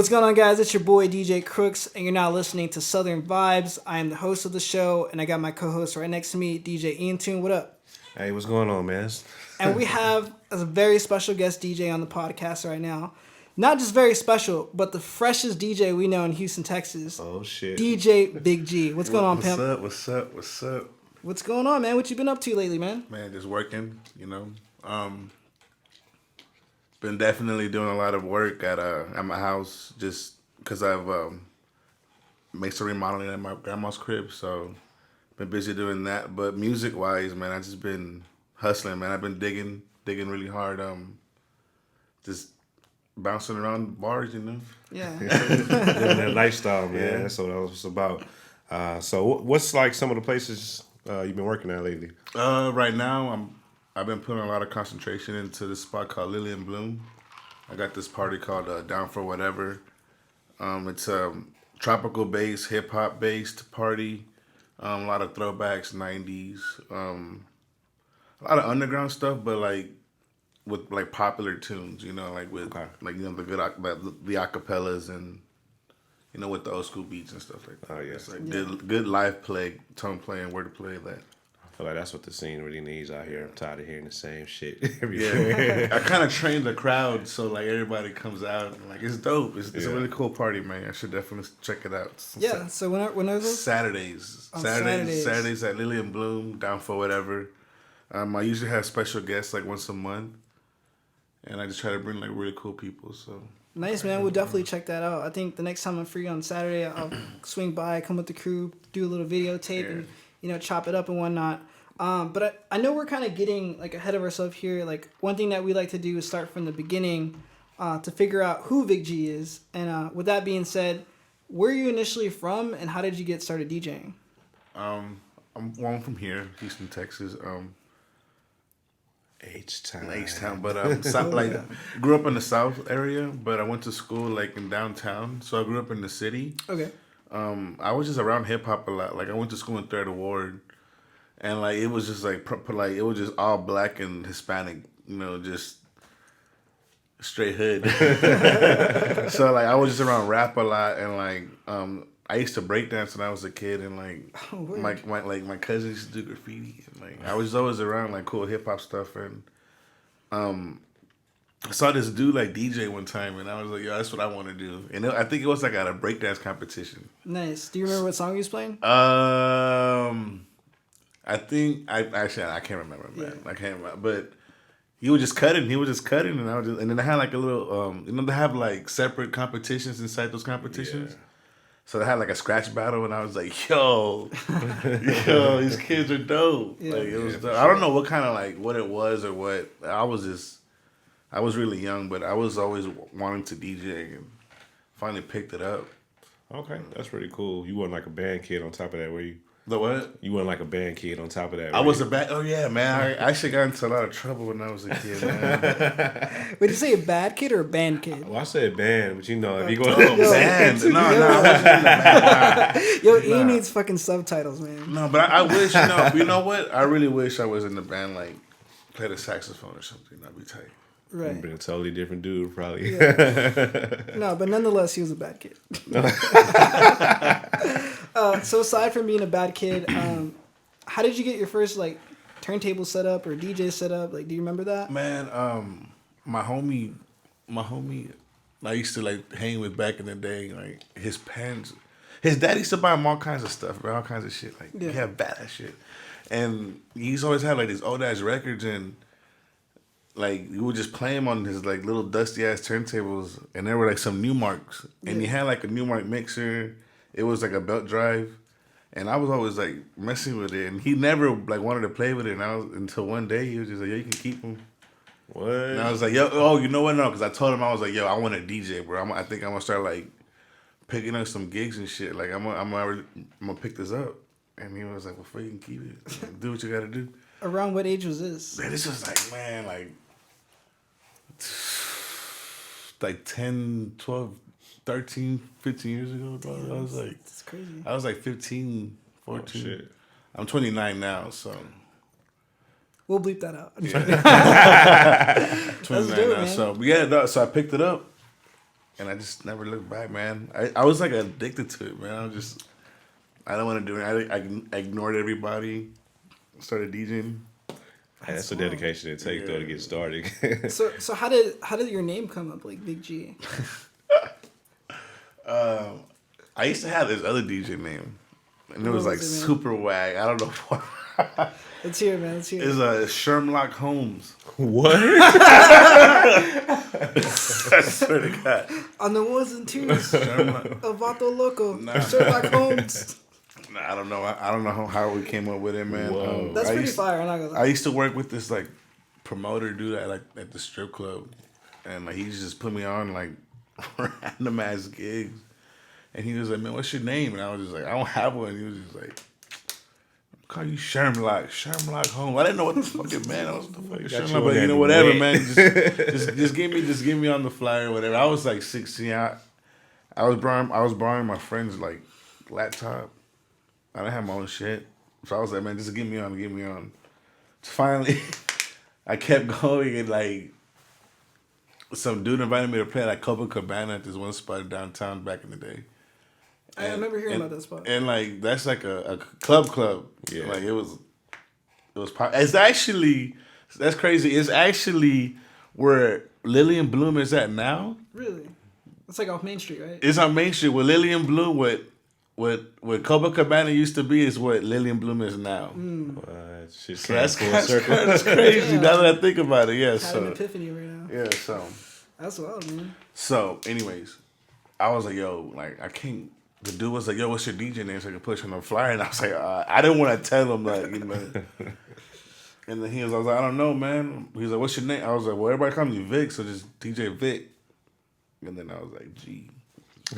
What's going on, guys? It's your boy DJ Krooks, and you're now listening to Southern Vibes. I am the host of the show, and I got my co-host right next to me, DJ Iantune. What up? Hey, what's going on, man? And we have a very special guest DJ on the podcast right now. Not just very special, but the freshest DJ we know in Houston, Texas. Oh, shit. DJ Vic G. What's going on, pimp? What's up? What's going on, man? What you been up to lately, man? Man, just working, you know. Been definitely doing a lot of work at my house just because I've made some remodeling at my grandma's crib, so been busy doing that. But music-wise, man, I've just been hustling, man. I've been digging really hard, just bouncing around bars, you know. Yeah. Living that lifestyle, man. Yeah. That's what I was about. So what's like some of the places you've been working at lately? Right now, I've been putting a lot of concentration into this spot called Lily and Bloom. I got this party called Down for Whatever. It's a tropical based, hip hop based party. A lot of throwbacks, 90s. A lot of underground stuff, but like with like popular tunes, you know, like with like you know the good the acapellas and you know with the old school beats and stuff like that. Oh yeah, it's like good live play, tone playing, word to play that. I feel like that's what the scene really needs out here. I'm tired of hearing the same shit every day. I kind of trained the crowd so like everybody comes out and like it's dope. It's a really cool party, man. I should definitely check it out. Yeah. So when are those? Saturdays. Saturdays at Lily and Bloom, Down for Whatever. I usually have special guests like once a month, and I just try to bring like really cool people. So nice, man. We'll definitely check that out. I think the next time I'm free on Saturday, I'll swing by, come with the crew, do a little videotape, and chop it up and whatnot. But I know we're kind of getting like ahead of ourselves here. Like one thing that we like to do is start from the beginning to figure out who Vic G is. And with that being said, where are you initially from, and how did you get started DJing? I'm from here, Houston, Texas. H-Town, but grew up in the South area, but I went to school like in downtown, so I grew up in the city. Okay. I was just around hip hop a lot. Like I went to school in Third Ward, and like it was just like it was just all black and Hispanic, you know, just straight hood. So like I was just around rap a lot, and like I used to break dance when I was a kid, and like my cousins used to do graffiti, and like I was always around like cool hip hop stuff, and I saw this dude like DJ one time, and I was like, yo, that's what I want to do. And I think it was like at a breakdance competition. Nice. Do you remember what song he was playing? I think I can't remember, man. Yeah. I can't remember, but he was just cutting, and and then they had like a little they have like separate competitions inside those competitions. Yeah. So they had like a scratch battle, and I was like, yo, these kids are dope. Yeah. Like it was dope. I don't know what kind of like what it was or what. I was really young, but I was always wanting to DJ and finally picked it up. Okay, that's pretty cool. You weren't like a band kid on top of that, were you? The what? You weren't like a band kid on top of that. I was a bad. Oh yeah, man. I actually got into a lot of trouble when I was a kid, man. Wait, did you say a bad kid or a band kid? Well, I said band, but you know, if you go band, no, I wasn't in the band. Yo, E needs fucking subtitles, man. No, but I wish, you know what? I really wish I was in the band, like play the saxophone or something. That'd be tight. Right. You've been a totally different dude, probably. Yeah. No, but nonetheless, he was a bad kid. So aside from being a bad kid, how did you get your first like turntable set up or DJ set up? Like, do you remember that? Man, my homie, I used to like hang with back in the day. Like his dad used to buy him all kinds of stuff, all kinds of shit. Like he had badass shit, and he's always had like these old ass records and. Like, we would just play him on his, like, little dusty-ass turntables, and there were, like, some Newmarks. And he had, like, a Newmark mixer. It was, like, a belt drive. And I was always, like, messing with it. And he never, like, wanted to play with it. And until one day, he was just like, yo, you can keep them. What? And I was like, yo, oh, you know what? No, because I told him, I was like, yo, I want to DJ, bro. I think I'm going to start, like, picking up some gigs and shit. Like, I'm gonna pick this up. And he was like, well, fuck, you can keep it. Like, do what you got to do. Around what age was this? Man, this was like, man, like 10, 12, 13, 15 years ago, bro. I was like, that's crazy. I was like 15, 14. Oh, shit. I'm 29 now, so. We'll bleep that out. Yeah. 29 dope, now, man. so. But yeah, so I picked it up. and I just never looked back, man. I was like addicted to it, man. I don't want to do it. I ignored everybody. Started DJing. Hey, that's a dedication it takes though to get started. So how did your name come up, like Vic G? I used to have this other DJ name, and it was like super wag. I don't know what. Let's hear it, man. Let's hear it. It's Sherlock Holmes. What? I swear to God. On the ones and twos. Vato Loco. Sherlock Holmes. I don't know. I don't know how we came up with it, man. That's pretty fire. I'm not gonna lie. I used to work with this like promoter dude at the strip club, and like he just put me on like random ass gigs, and he was like, "Man, what's your name?" And I was just like, "I don't have one." He was just like, "Call you Sherlock Holmes." I didn't know what the fuck it meant. I was the fuck Sherlock, but you know whatever, man. Just give me on the flyer or whatever. I was like 16. I was borrowing my friend's like laptop. I didn't have my own shit. So I was like, man, just get me on. So finally, I kept going, and like, some dude invited me to play at like Copacabana at this one spot downtown back in the day. I remember hearing about that spot. And like, that's like a club. Yeah. Like, it was it's actually, that's crazy. It's actually where Lillian Bloom is at now. Really? It's like off Main Street, right? It's on Main Street where Lillian Bloom, what Copacabana used to be is what Lillian Bloom is now. Shit So that's full circle. That's crazy. Yeah. Now that I think about it, yeah. Had an epiphany right now. Yeah, so That's wild, man. So, anyways, I was like, yo, like, I can't. The dude was like, yo, what's your DJ name so I can push on the flyer? And I was like, I didn't want to tell him, like, you know. And then I was like, I don't know, man. He was like, what's your name? I was like, well, everybody calls me Vic, so just DJ Vic. And then I was like, G. I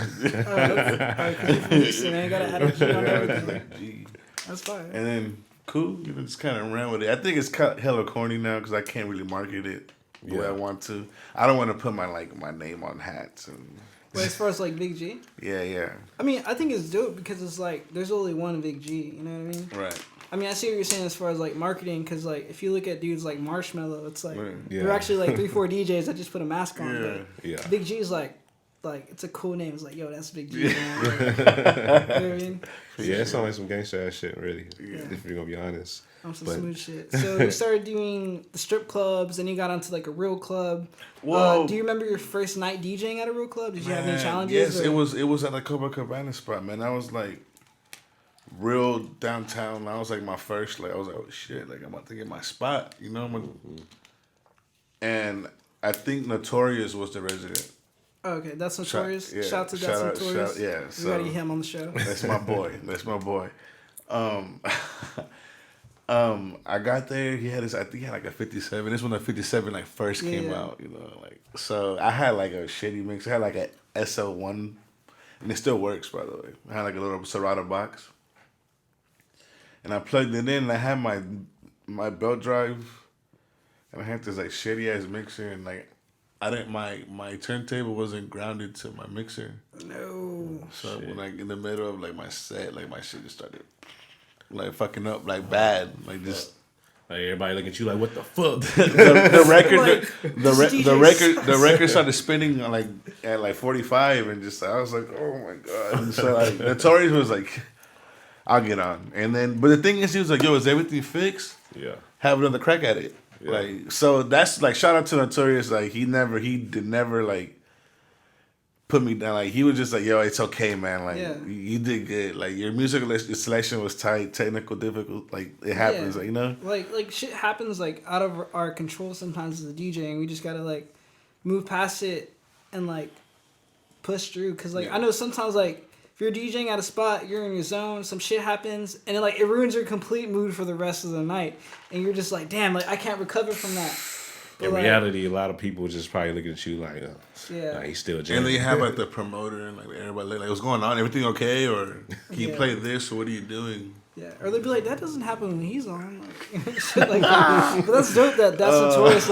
gotta add a G on everything. Like, G. That's fire. And then, cool, you know, just kind of ran with it. I think it's hella corny now because I can't really market it the way I want to. I don't want to put my name on hats and. But as far as like Vic G, Yeah. I mean, I think it's dope because it's like there's only one Vic G. You know what I mean? Right. I mean, I see what you're saying as far as like marketing, because like if you look at dudes like Marshmello, it's like Yeah. they're actually like 3-4 DJs that just put a mask on. Yeah. But Yeah. Big G is like it's a cool name. It's like, yo, that's Big G. Man. Like, you know what I mean? Yeah, it sounds like some gangster ass shit, really. Yeah. If you're gonna be honest. On some smooth shit. So you started doing the strip clubs, and you got onto like a real club. Whoa. Do you remember your first night DJing at a real club? Did you have any challenges? Yes, or? it was at a Copacabana spot, man. I was like real downtown. I was like my first, like I was like, oh shit, like I'm about to get my spot, you know. And I think Notorious was the resident. Oh, okay, that's Notorious. Shout out to Shout That's out, Notorious. yeah, We so gotta get him on the show. that's my boy. I got there. He had I think he had like a 57. This when the 57 like first came out, you know, like so. I had like a shitty mix. I had like a SL1, and it still works, by the way. I had like a little Serato box, and I plugged it in. And I had my belt drive, and I had this like shitty ass mixer, and like I didn't my turntable wasn't grounded to my mixer. No. So when like in the middle of like my set, like my shit just started like fucking up like bad, like just Like everybody look at you like, what the fuck? the record Like, the record started spinning like at like 45 and just I was like, oh my god. And so like Notorious was like, I'll get on. And then but the thing is he was like, yo, is everything fixed? Yeah. Have another crack at it. Yeah. Like so that's like shout out to Notorious, like he did never like put me down. Like he was just like, yo, it's okay, man. Like you did good. Like your musical selection was tight, technical, difficult. Like it happens, like, you know. Like shit happens like out of our control sometimes as a DJ, and we just gotta like move past it and like push through. Cause like I know sometimes like if you're DJing at a spot, you're in your zone, some shit happens, and it ruins your complete mood for the rest of the night, and you're just like, damn, like I can't recover from that. But In like, reality, a lot of people just probably looking at you like, like he's still jamming. And then you have like the promoter and like everybody like, what's going on? Everything okay? Or can you play this? Or what are you doing? Yeah, or they'd be like, that doesn't happen when he's on. Like, shit like that. But that's dope that That's Notorious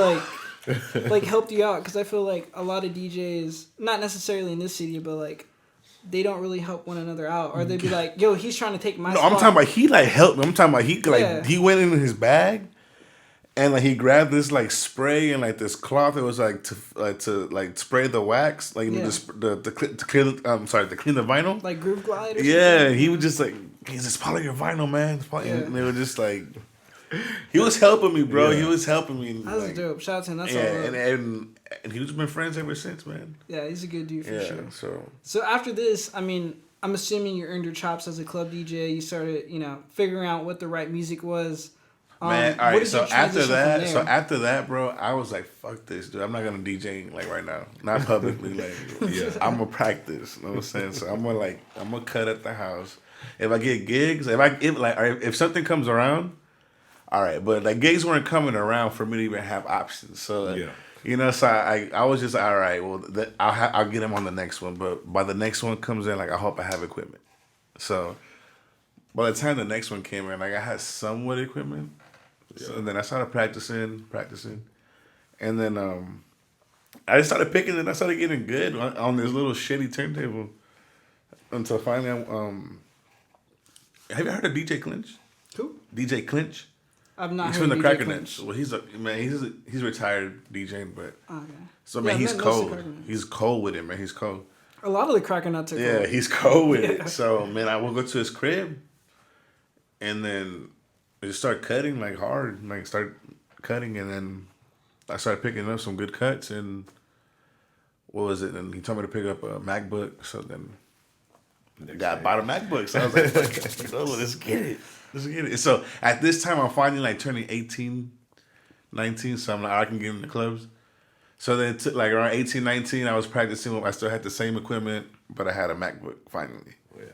like helped you out, because I feel like a lot of DJs, not necessarily in this city, but like they don't really help one another out, or they'd be like, yo, he's trying to take my spot. I'm talking about he like helped me. I'm talking about he like he went in his bag And like he grabbed this like spray and like this cloth. It was like to spray the wax, like to clear. To clean the vinyl. Like Groove Glide. Or Yeah, something? he was just like, he's just follow your vinyl, man. And they were just like, he was helping me, bro. Yeah. He was helping me. That was like, dope. Shout out to him. That's yeah, all. and he's been friends ever since, man. Yeah, he's a good dude for sure. So after this, I mean, I'm assuming you earned your chops as a club DJ. You started, figuring out what the right music was. Man, all what right. did So you transition after from that, bro, I was like, "Fuck this, dude! I'm not gonna DJ like right now, not publicly. Like, I'm gonna practice. You know what I'm saying? So I'm gonna cut at the house. If I get gigs, if something comes around, all right. But like gigs weren't coming around for me to even have options. So so I was just all right. Well, I'll get him on the next one. But by the next one comes in, like I hope I have equipment. So by the time the next one came in, like I had somewhat equipment. So then I started practicing, and then I just started picking it. I started getting good on this little shitty turntable until finally, have you heard of DJ Clinch? Who? DJ Clinch. I've not He's heard from the DJ Cracker Clinch. Nuts. Well, he's retired DJing, but Okay. so man, Yeah, he's I've met most of the cold. Cracker Nuts. He's cold with it, man. He's cold. A lot of the Cracker Nuts are cool. Yeah, he's cold with it. So man, I will go to his crib, and then I just start cutting like hard, like start cutting, and then I started picking up some good cuts. And what was it? And he told me to pick up a MacBook. So then I bought a MacBook. So I was like, let's get it. Let's get it. So at this time, I'm finally like turning 18, 19. So I'm like, I can get in the clubs. So then it took like around 18, 19, I was practicing. I still had the same equipment, but I had a MacBook finally. Yeah.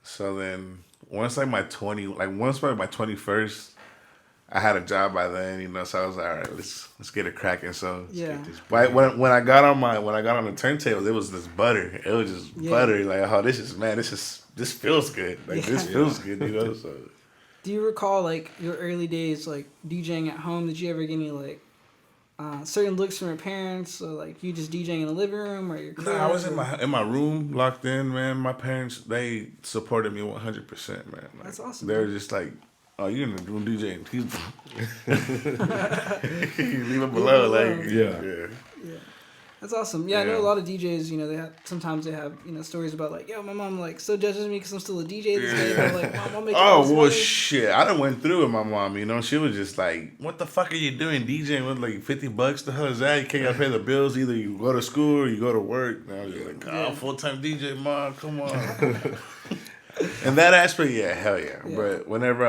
So then once by my 21st, I had a job by then, so I was like, all right, let's get it cracking. So when I got on the turntables, it was this butter. It was just butter. Like, oh, this feels good. Like this feels good, So Do you recall like your early days like DJing at home? Did you ever get any like certain looks from your parents, or like you just DJing in the living room or your crib? No, I was in my room locked in, man. My parents, they supported me 100%, man. Like, that's awesome. They were just like, oh, you're in the room DJing. You leave it below, like yeah. That's awesome. Yeah, I know a lot of DJs. Sometimes they have stories about like, yo, my mom like still judges me because I'm still a DJ this day. But like, Mom, I'm making all this money. Shit! I done went through with my mom. She was just like, "What the fuck are you doing DJing with like $50? The hell is that? You can't pay the bills. Either you go to school or you go to work." And I was just like, "Oh, full-time DJ, mom, come on." And that aspect, hell yeah. But whenever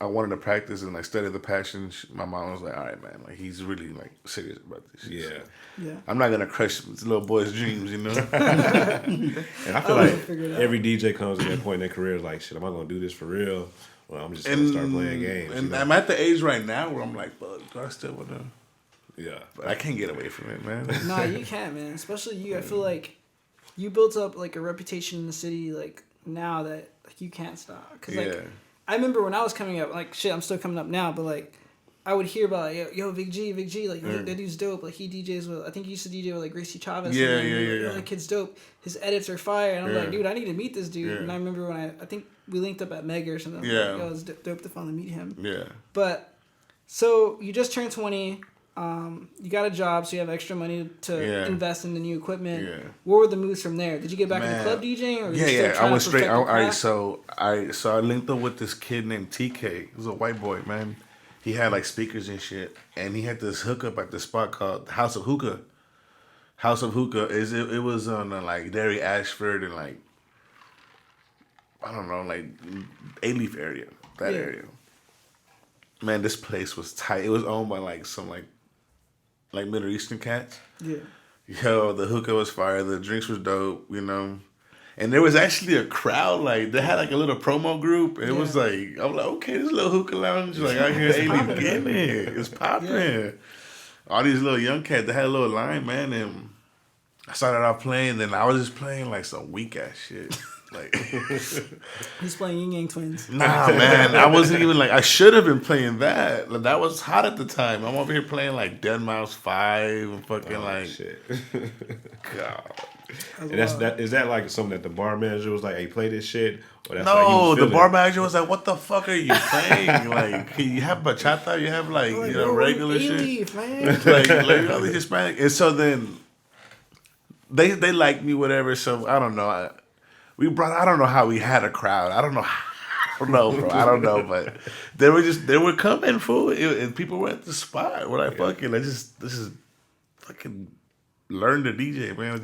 I wanted to practice and like study the passion, my mom was like, all right, man, like he's really like serious about this shit. Yeah. I'm not gonna crush this little boy's dreams, And I feel like every DJ comes to that point in their career like, shit, am I gonna do this for real? Well, I'm just gonna start playing games. And I'm at the age right now where I'm like, fuck, do I still wanna? Yeah. But I can't get away from it, man. Nah, you can't, man. Especially you. I feel like you built up like a reputation in the city like now that like you can't stop. Cause like I remember when I was coming up, like shit, I'm still coming up now, but like I would hear about like, yo, Vic G, like that dude's dope. Like he DJs with, I think he used to DJ with like Gracie Chavez. Yeah. That kid's dope. His edits are fire, and I'm like, dude, I need to meet this dude. And I remember when I think we linked up at Mega or something. Yeah. Like, yo, it's dope to finally meet him. Yeah. But so you just turned 20. You got a job, so you have extra money to invest in the new equipment. Yeah. What were the moves from there? Did you get back into club DJing? Or I went straight. All right, so I linked up with this kid named TK. He was a white boy, man. He had like speakers and shit, and he had this hookup at this spot called House of Hookah. It was on like Derry Ashford and like I don't know, like A-Leaf area, area. Man, this place was tight. It was owned by like some like Middle Eastern cats. Yeah. Yo, the hookah was fire. The drinks was dope, And there was actually a crowd. Like they had like a little promo group. And it was like I'm like, okay, this little hookah lounge like out here, A-Leaf getting it. It's popping. Yeah. All these little young cats. They had a little line, man, and I started off playing. Then I was just playing like some weak ass shit. Like he's playing Yin Yang Twins. Nah, man, I wasn't even like I should have been playing that. Like, that was hot at the time. I'm over here playing like Dead Mouse 5 and fucking shit. God. And is that like something that the bar manager was like, "Hey, play this shit"? Or that's No, like the bar manager was like, "What the fuck are you playing? Like, you have bachata, you have like you know regular shit, leaf, man. like all these Hispanic." And so then they liked me, whatever. So I don't know. I don't know how we had a crowd. I don't know. Bro. I don't know, but they were coming, fool, and people were at the spot. We're like, fucking, this is fucking. Learn to DJ, man.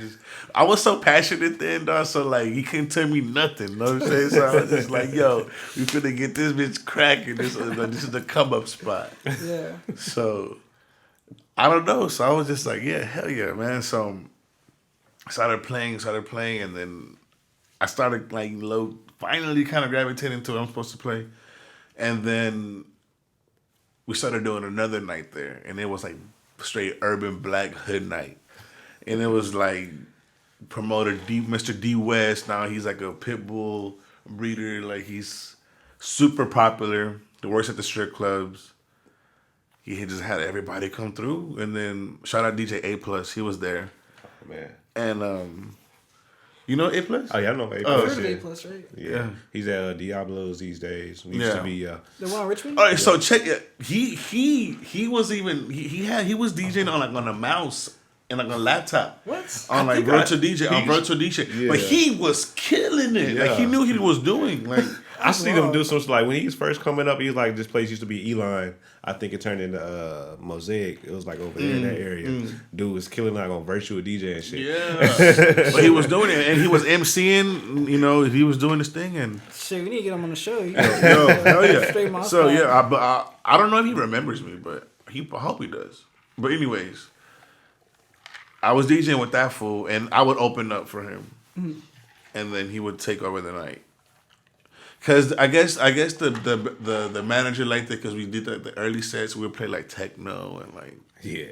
I was so passionate then, dog. So like, you couldn't tell me nothing. You know what I'm saying? So I was just like, yo, we finna get this bitch cracking. This is the come up spot. Yeah. So I don't know. So I was just like, yeah, hell yeah, man. So I started playing, and then I started like finally kind of gravitating to what I'm supposed to play, and then we started doing another night there, and it was like straight urban black hood night. And it was like promoter Mr. D West. Now he's like a pit bull breeder. Like he's super popular. He works at the strip clubs. He just had everybody come through. And then shout out DJ A Plus. He was there. Oh, man. And you know A Plus? Oh yeah, I know A Plus. I heard of A Plus, right? Yeah. He's at Diablo's these days. We used to be the one on Richmond. All right, so check it. He was even he was DJing on a mouse. And like a laptop. What? On like virtual DJ. Yeah. But he was killing it. Yeah. Like he knew he was doing. Like I seen him do some like when he was first coming up, he was like, this place used to be Eline. I think it turned into Mosaic. It was like over there in that area. Dude was killing like on virtual DJ and shit. Yeah. But he was doing it, and he was MCing, you know, he was doing this thing, and shit, we need to get him on the show. hell yeah. Straight Moscow. So yeah, I don't know if he remembers me, but I hope he does. But anyways, I was DJing with that fool, and I would open up for him, and then he would take over the night. Cause I guess the manager liked it because we did the early sets. We would play like techno and like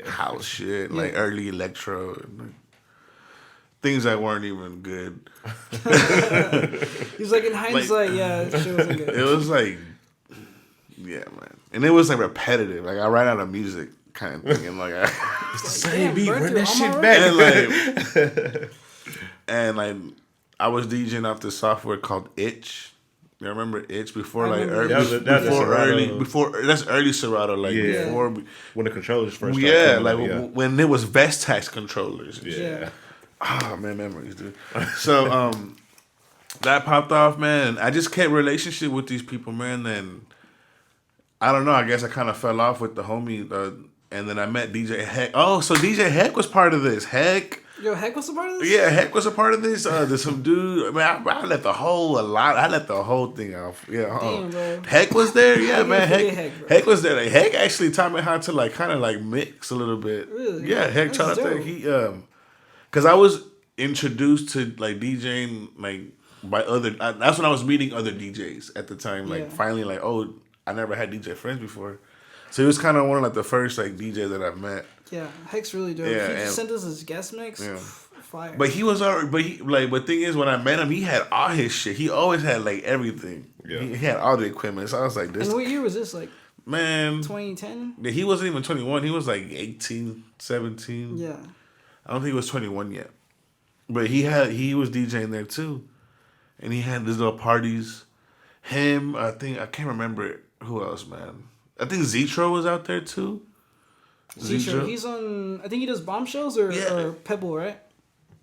house shit, and, like early electro, and like, things that weren't even good. He's like, in hindsight, that shit wasn't good. It was like, yeah, man, and it was like repetitive. Like I ran out of music. Kind of thing, and like it's the same beat, run that shit back. And like I was DJing off this software called Itch. You remember Itch before like before that's early Serato, like before when the controllers first when it was Vestax controllers. Yeah. Oh man, memories, dude. So that popped off, man. I just kept relationship with these people, man. Then I don't know. I guess I kind of fell off with the homie. And then I met DJ Heck. Oh, so DJ Heck was part of this. Heck was a part of this? Yeah, Heck was a part of this. There's some dude. I mean, I let the whole thing off. Yeah, damn, bro. Heck was there. Yeah, man. Heck was there. Like, Heck actually taught me how to like kind of like mix a little bit. Really? Yeah, Heck taught me. He because I was introduced to like DJing like by other. That's when I was meeting other DJs at the time. Like finally, like I never had DJ friends before. So he was kind of one of like the first like DJs that I've met. Yeah, Heck's really dope. Yeah, he sent us his guest mix. Yeah. Fire. But he was already. But thing is, when I met him, he had all his shit. He always had like everything. Yeah. He had all the equipment. So I was like, this. And what year was this? Like, man, 2010. Yeah, he wasn't even 21. He was like 18, 17. Yeah. I don't think he was 21 yet. But he was DJing there too, and he had these little parties. Him, I can't remember who else, man. I think Zetro was out there too. Zetro, he's on. I think he does Bombshells or Pebble, right?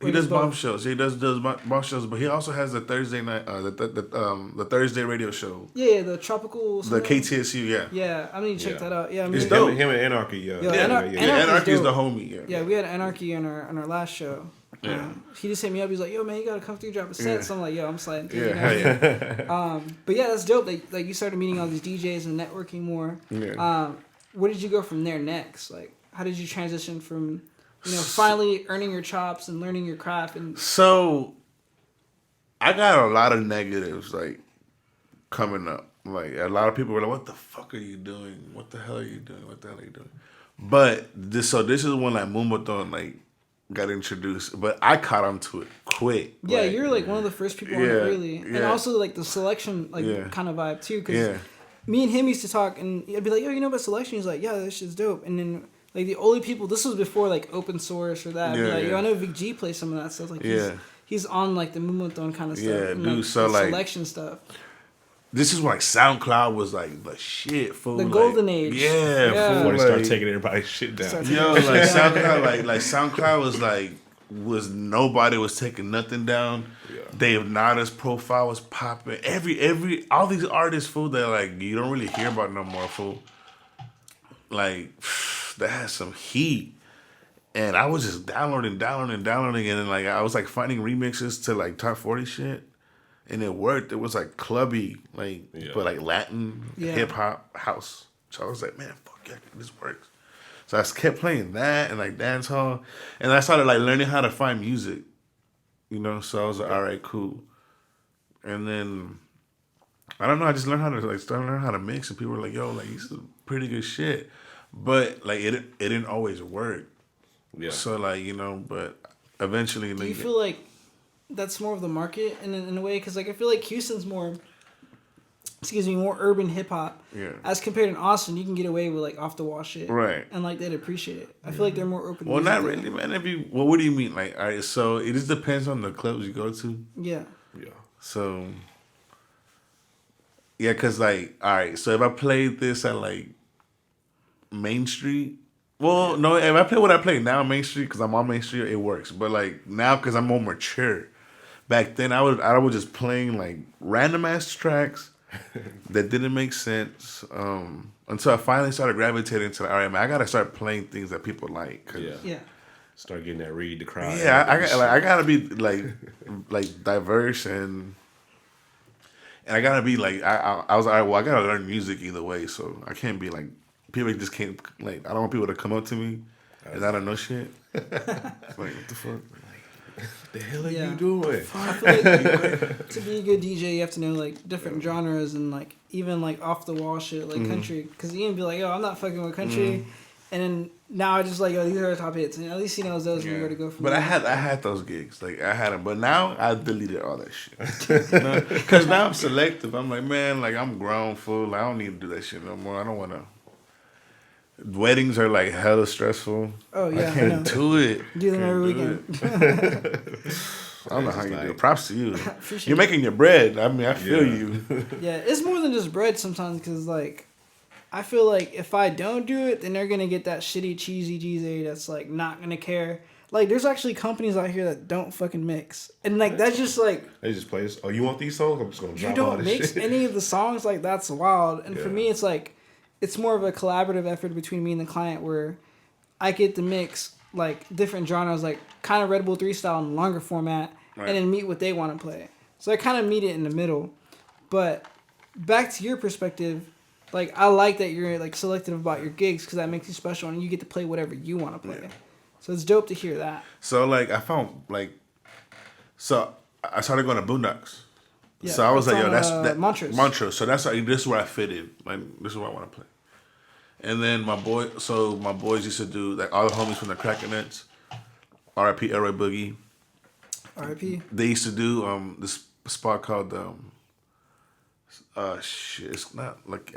He does Bombshells. He does Bombshells, but he also has the Thursday night, the Thursday radio show. Yeah, the tropical. The KTSU, yeah. Yeah, I need to check that out. Yeah, it's dope. Him and Anarchy, yeah. Anarchy's the homie. Yeah, we had Anarchy on our last show. Yeah. He just hit me up. He's like, "Yo, man, you gotta come through, drop a set." So I'm like, "Yo, I'm sliding through." Yeah. But yeah, that's dope. Like you started meeting all these DJs and networking more. Yeah. Where did you go from there next? Like, how did you transition from, finally earning your chops and learning your craft? And so, I got a lot of negatives like coming up. Like a lot of people were like, "What the fuck are you doing? What the hell are you doing? What the hell are you doing?" But this is when like Moombahton like got introduced, but I caught on to it quick. Yeah, you're like one of the first people on it, really. And also like the selection kind of vibe too, because me and him used to talk, and I'd be like, "Yo, you know about selection?" He's like, "Yeah, this shit's dope." And then Like the only people, this was before like open source or that. Yeah, Like, yeah. I know Vic G plays some of that stuff. Like Yeah. he's on like the Mumonthon kind of stuff. Yeah, and, dude, so, the like, selection stuff. This is when, like, SoundCloud was like the shit, fool. The like, golden age. Yeah, Yeah. fool. Before they Like, start taking everybody's shit down. yo, like SoundCloud, was nobody was taking nothing down. Yeah. Dave Nada's profile was popping. All these artists, fool, that like you don't really hear about no more, fool. Like that has some heat. And I was just downloading, and then like I was like finding remixes to like top 40 shit. And it worked. It was like clubby, like but like Latin, hip hop, house. So I was like, man, fuck yeah, this works. So I kept playing that and like dance hall, and I started like learning how to find music, you know. So I was like, all right, cool. And then I don't know, I just learned how to start learning how to mix, and people were like, yo, like this is pretty good shit, but like it didn't always work. Yeah. So like but eventually, Do you feel like that's more of the market in a way? Because like I feel like Houston's more urban hip hop. Yeah. As compared to Austin, you can get away with like off the wall shit. Right. And like they'd appreciate it. I feel like they're more open. Well, music not there. really, man. What do you mean? Like, all right, so it just depends on the clubs you go to. Yeah. Yeah. So, yeah, because, like, all right, so if I played this at, like, Main Street, well, no, if I play what I play now, Main Street, because I'm on Main Street, it works. But, like, now, because I'm more mature, back then, I was just playing, like, random-ass tracks that didn't make sense until I finally started gravitating to, all right, man, I got to start playing things that people like. Yeah. Start getting that read the crowd. Yeah, I gotta be like diverse and I gotta be like I was like, all right, well, I gotta learn music either way, so I can't be like people just can't like I don't want people to come up to me and I don't know shit. It's like what the fuck? The hell are you doing? I feel like to be a good DJ, you have to know like different genres and like even like off the wall shit like country. Because you can be like, yo, I'm not fucking with country, and then now I just like, yo, these are the top hits, and at least he knows those and where to go from. But there. I had those gigs, like I had them, but now I deleted all that shit. Because now I'm selective. I'm like, man, like I'm grown, fool. Like, I don't need to do that shit no more. I don't want to. Weddings are like hella stressful. Oh yeah, I can't do it. Do them every weekend. I don't know how you do it. Props to you. Appreciate You're making your bread. I mean, I feel you. Yeah, it's more than just bread sometimes because like I feel like if I don't do it, then they're gonna get that shitty cheesy GZ that's like not gonna care. Like there's actually companies out here that don't fucking mix, and like that's just like They just play this. Oh, you want these songs? I'm just gonna drop you all don't this mix shit. any of the songs. Like that's wild. And for Yeah. me, it's like it's more of a collaborative effort between me and the client where I get to mix like different genres, like kind of Red Bull 3 style in longer format, Right. and then meet what they want to play. So I kind of meet it in the middle. But back to your perspective, like I like that you're like selective about your gigs because that makes you special and you get to play whatever you want to play. Yeah. So it's dope to hear that. So, like, I found, like, so I started going to Boondocks. Yeah, So I was that's like, yo, on, that's Montrose. Montrose. So that's like, this is where I fit in. Like, this is where I want to play. And then my boys used to do, like, all the homies from the Crackernuts, R.I.P. Elroy Boogie. R.I.P. They used to do this spot called shit. It's not like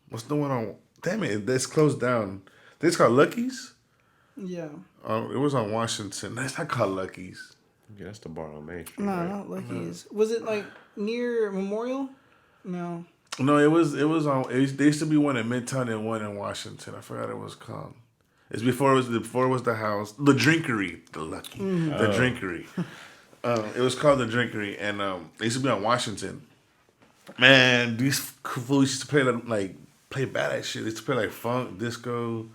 what's the one on? Damn it, it's closed down. It's called Lucky's. Yeah. It was on Washington. It's not called Lucky's. Yeah, that's the bar on Main Street. No, right? not Lucky's. Was it like near Memorial? No. No, it was on. There used to be one in Midtown and one in Washington. I forgot what it was called. It's before it was the house, the Drinkery, the Lucky, the Drinkery. It was called the Drinkery, and it used to be on Washington. Man, these fools used to play badass shit. They used to play like funk, disco,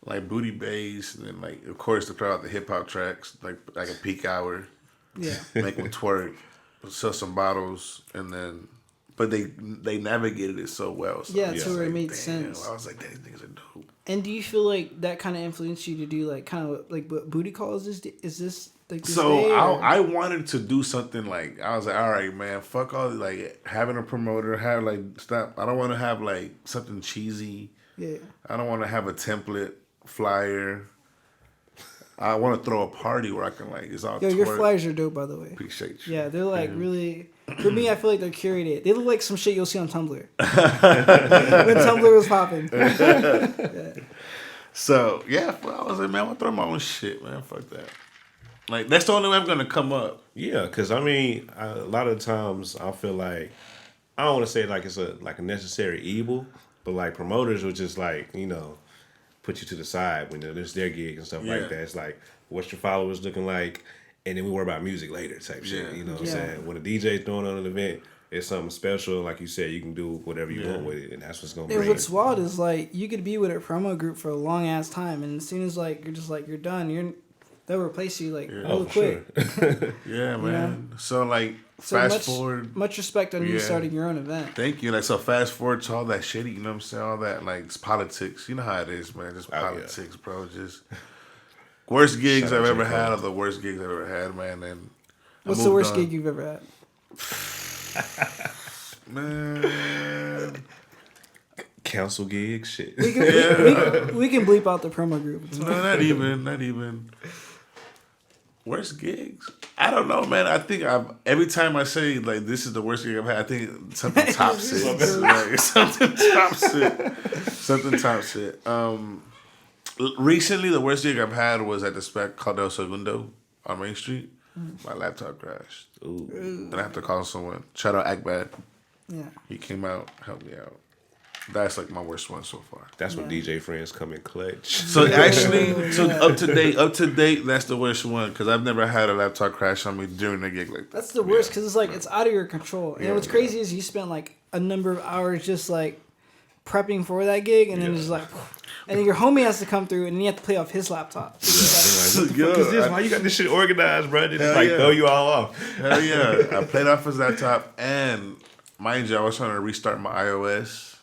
like booty bass, and then like of course to throw out the hip hop tracks, like a peak hour. Yeah. Make them twerk, sell some bottles, and then. But they navigated it so well. So Yeah, I was to where it like, made damn. sense. I was like, these niggas are dope. And do you feel like that kind of influenced you to do like kind of like what booty call is this? Is this like this So day, or- I wanted to do something like I was like, all right, man, fuck all like having a promoter, have like stop. I don't want to have like something cheesy. Yeah. I don't want to have a template flyer. I want to throw a party where I can like it's all. Yo, your twerk. flyers are dope, by the way. Appreciate you. Yeah, they're like really. For me, I feel like they're curated. They look like some shit you'll see on Tumblr. When Tumblr was popping. Yeah. So yeah, I was like, man, I'm gonna throw my own shit, man. Fuck that. Like that's the only way I'm gonna come up. Yeah, because I mean, a lot of times I feel like I don't want to say like it's a necessary evil, but like promoters will just like put you to the side when there's their gig and stuff like that. It's like, what's your followers looking like, and then we worry about music later type shit. You know what I'm saying? When a DJ's throwing on an event, it's something special. Like you said, you can do whatever you want with it, and that's what's gonna bring. And what's wild is like you could be with a promo group for a long ass time, and as soon as like you're done, they'll replace you like real quick. Sure. Yeah, man. So like fast forward. Much respect on you starting your own event. Thank you. Like so, fast forward to all that shit. You know what I'm saying? All that like it's politics. You know how it is, man. Just politics, bro. Just worst gigs I've ever had are the worst gigs I've ever had, man. And what's the worst gig you've ever had? Man, council gig shit. We can bleep out the promo group. No, not even. Worst gigs? I don't know, man. I think every time I say like this is the worst gig I've had, I think something tops it. Like, something tops it. Recently, the worst gig I've had was at the spec called El Segundo on Main Street. My laptop crashed. Ooh. And I have to call someone. Shout out Akbad. Yeah. He came out, helped me out. That's like my worst one so far. That's when DJ friends come in clutch. So actually, up to date, that's the worst one because I've never had a laptop crash on me during a gig like that. That's the worst because it's like it's out of your control. And what's crazy is you spent like a number of hours just like prepping for that gig, and then it's like, and then your homie has to come through, and then you have to play off his laptop. Why you got this shit organized, bro? Just like throw you all off. Hell yeah! I played off his laptop, and mind you, I was trying to restart my iOS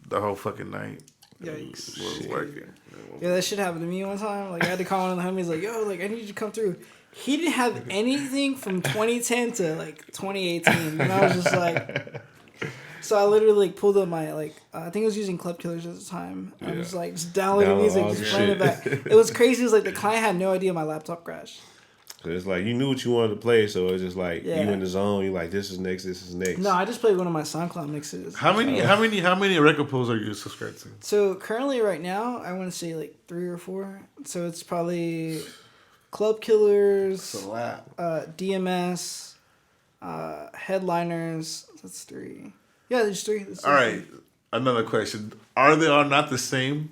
the whole fucking night. Yikes! It wasn't working. Yeah, that shit happened to me one time. Like I had to call one of the homies, like, "Yo, like I need you to come through." He didn't have anything from 2010 to like 2018, and I was just like. So I literally like pulled up my I think I was using Club Killers at the time. I was like just downloading music, just playing it back. It was crazy. It was like the client had no idea my laptop crashed. So it's like you knew what you wanted to play, so it's just like you in the zone. You like this is next. No, I just played one of my SoundCloud mixes. How many record pools are you subscribed to? So currently, right now, I want to say like 3 or 4. So it's probably Club Killers, DMS, Headliners. That's 3. Yeah, there's 3. All right. Another question. Are they all not the same?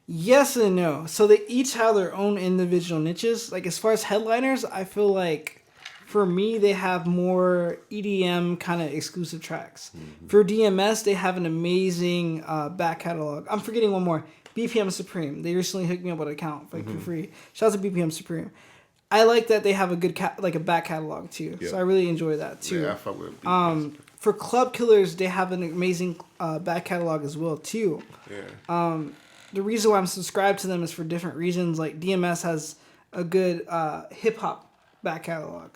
Yes and no. So they each have their own individual niches. Like as far as Headliners, I feel like for me, they have more EDM kind of exclusive tracks. Mm-hmm. For DMS, they have an amazing back catalog. I'm forgetting one more. BPM Supreme. They recently hooked me up with an account for free. Shout out to BPM Supreme. I like that they have a good a back catalog too. Yep. So I really enjoy that too. Yeah, I fuck with BPM. For Club Killers, they have an amazing back catalog as well too. Yeah. The reason why I'm subscribed to them is for different reasons. Like DMS has a good hip hop back catalog.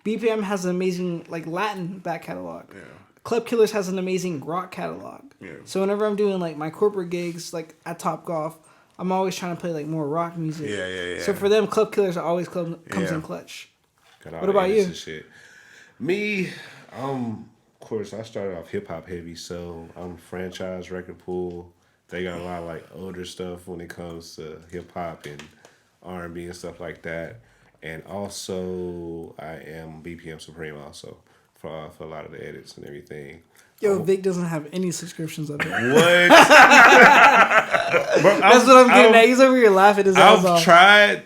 BPM has an amazing like Latin back catalog. Yeah. Club Killers has an amazing rock catalog. Yeah. So whenever I'm doing like my corporate gigs like at Top Golf, I'm always trying to play like more rock music. Yeah. So for them, Club Killers always comes in clutch. What about you? Shit. Me, of course, I started off hip hop heavy, so I'm franchise record pool. They got a lot of like older stuff when it comes to hip hop and R&B and stuff like that. And also, I am BPM Supreme also for a lot of the edits and everything. Yo, Vic doesn't have any subscriptions up there. What? That's what I'm getting at. He's over here laughing his ass off. I've tried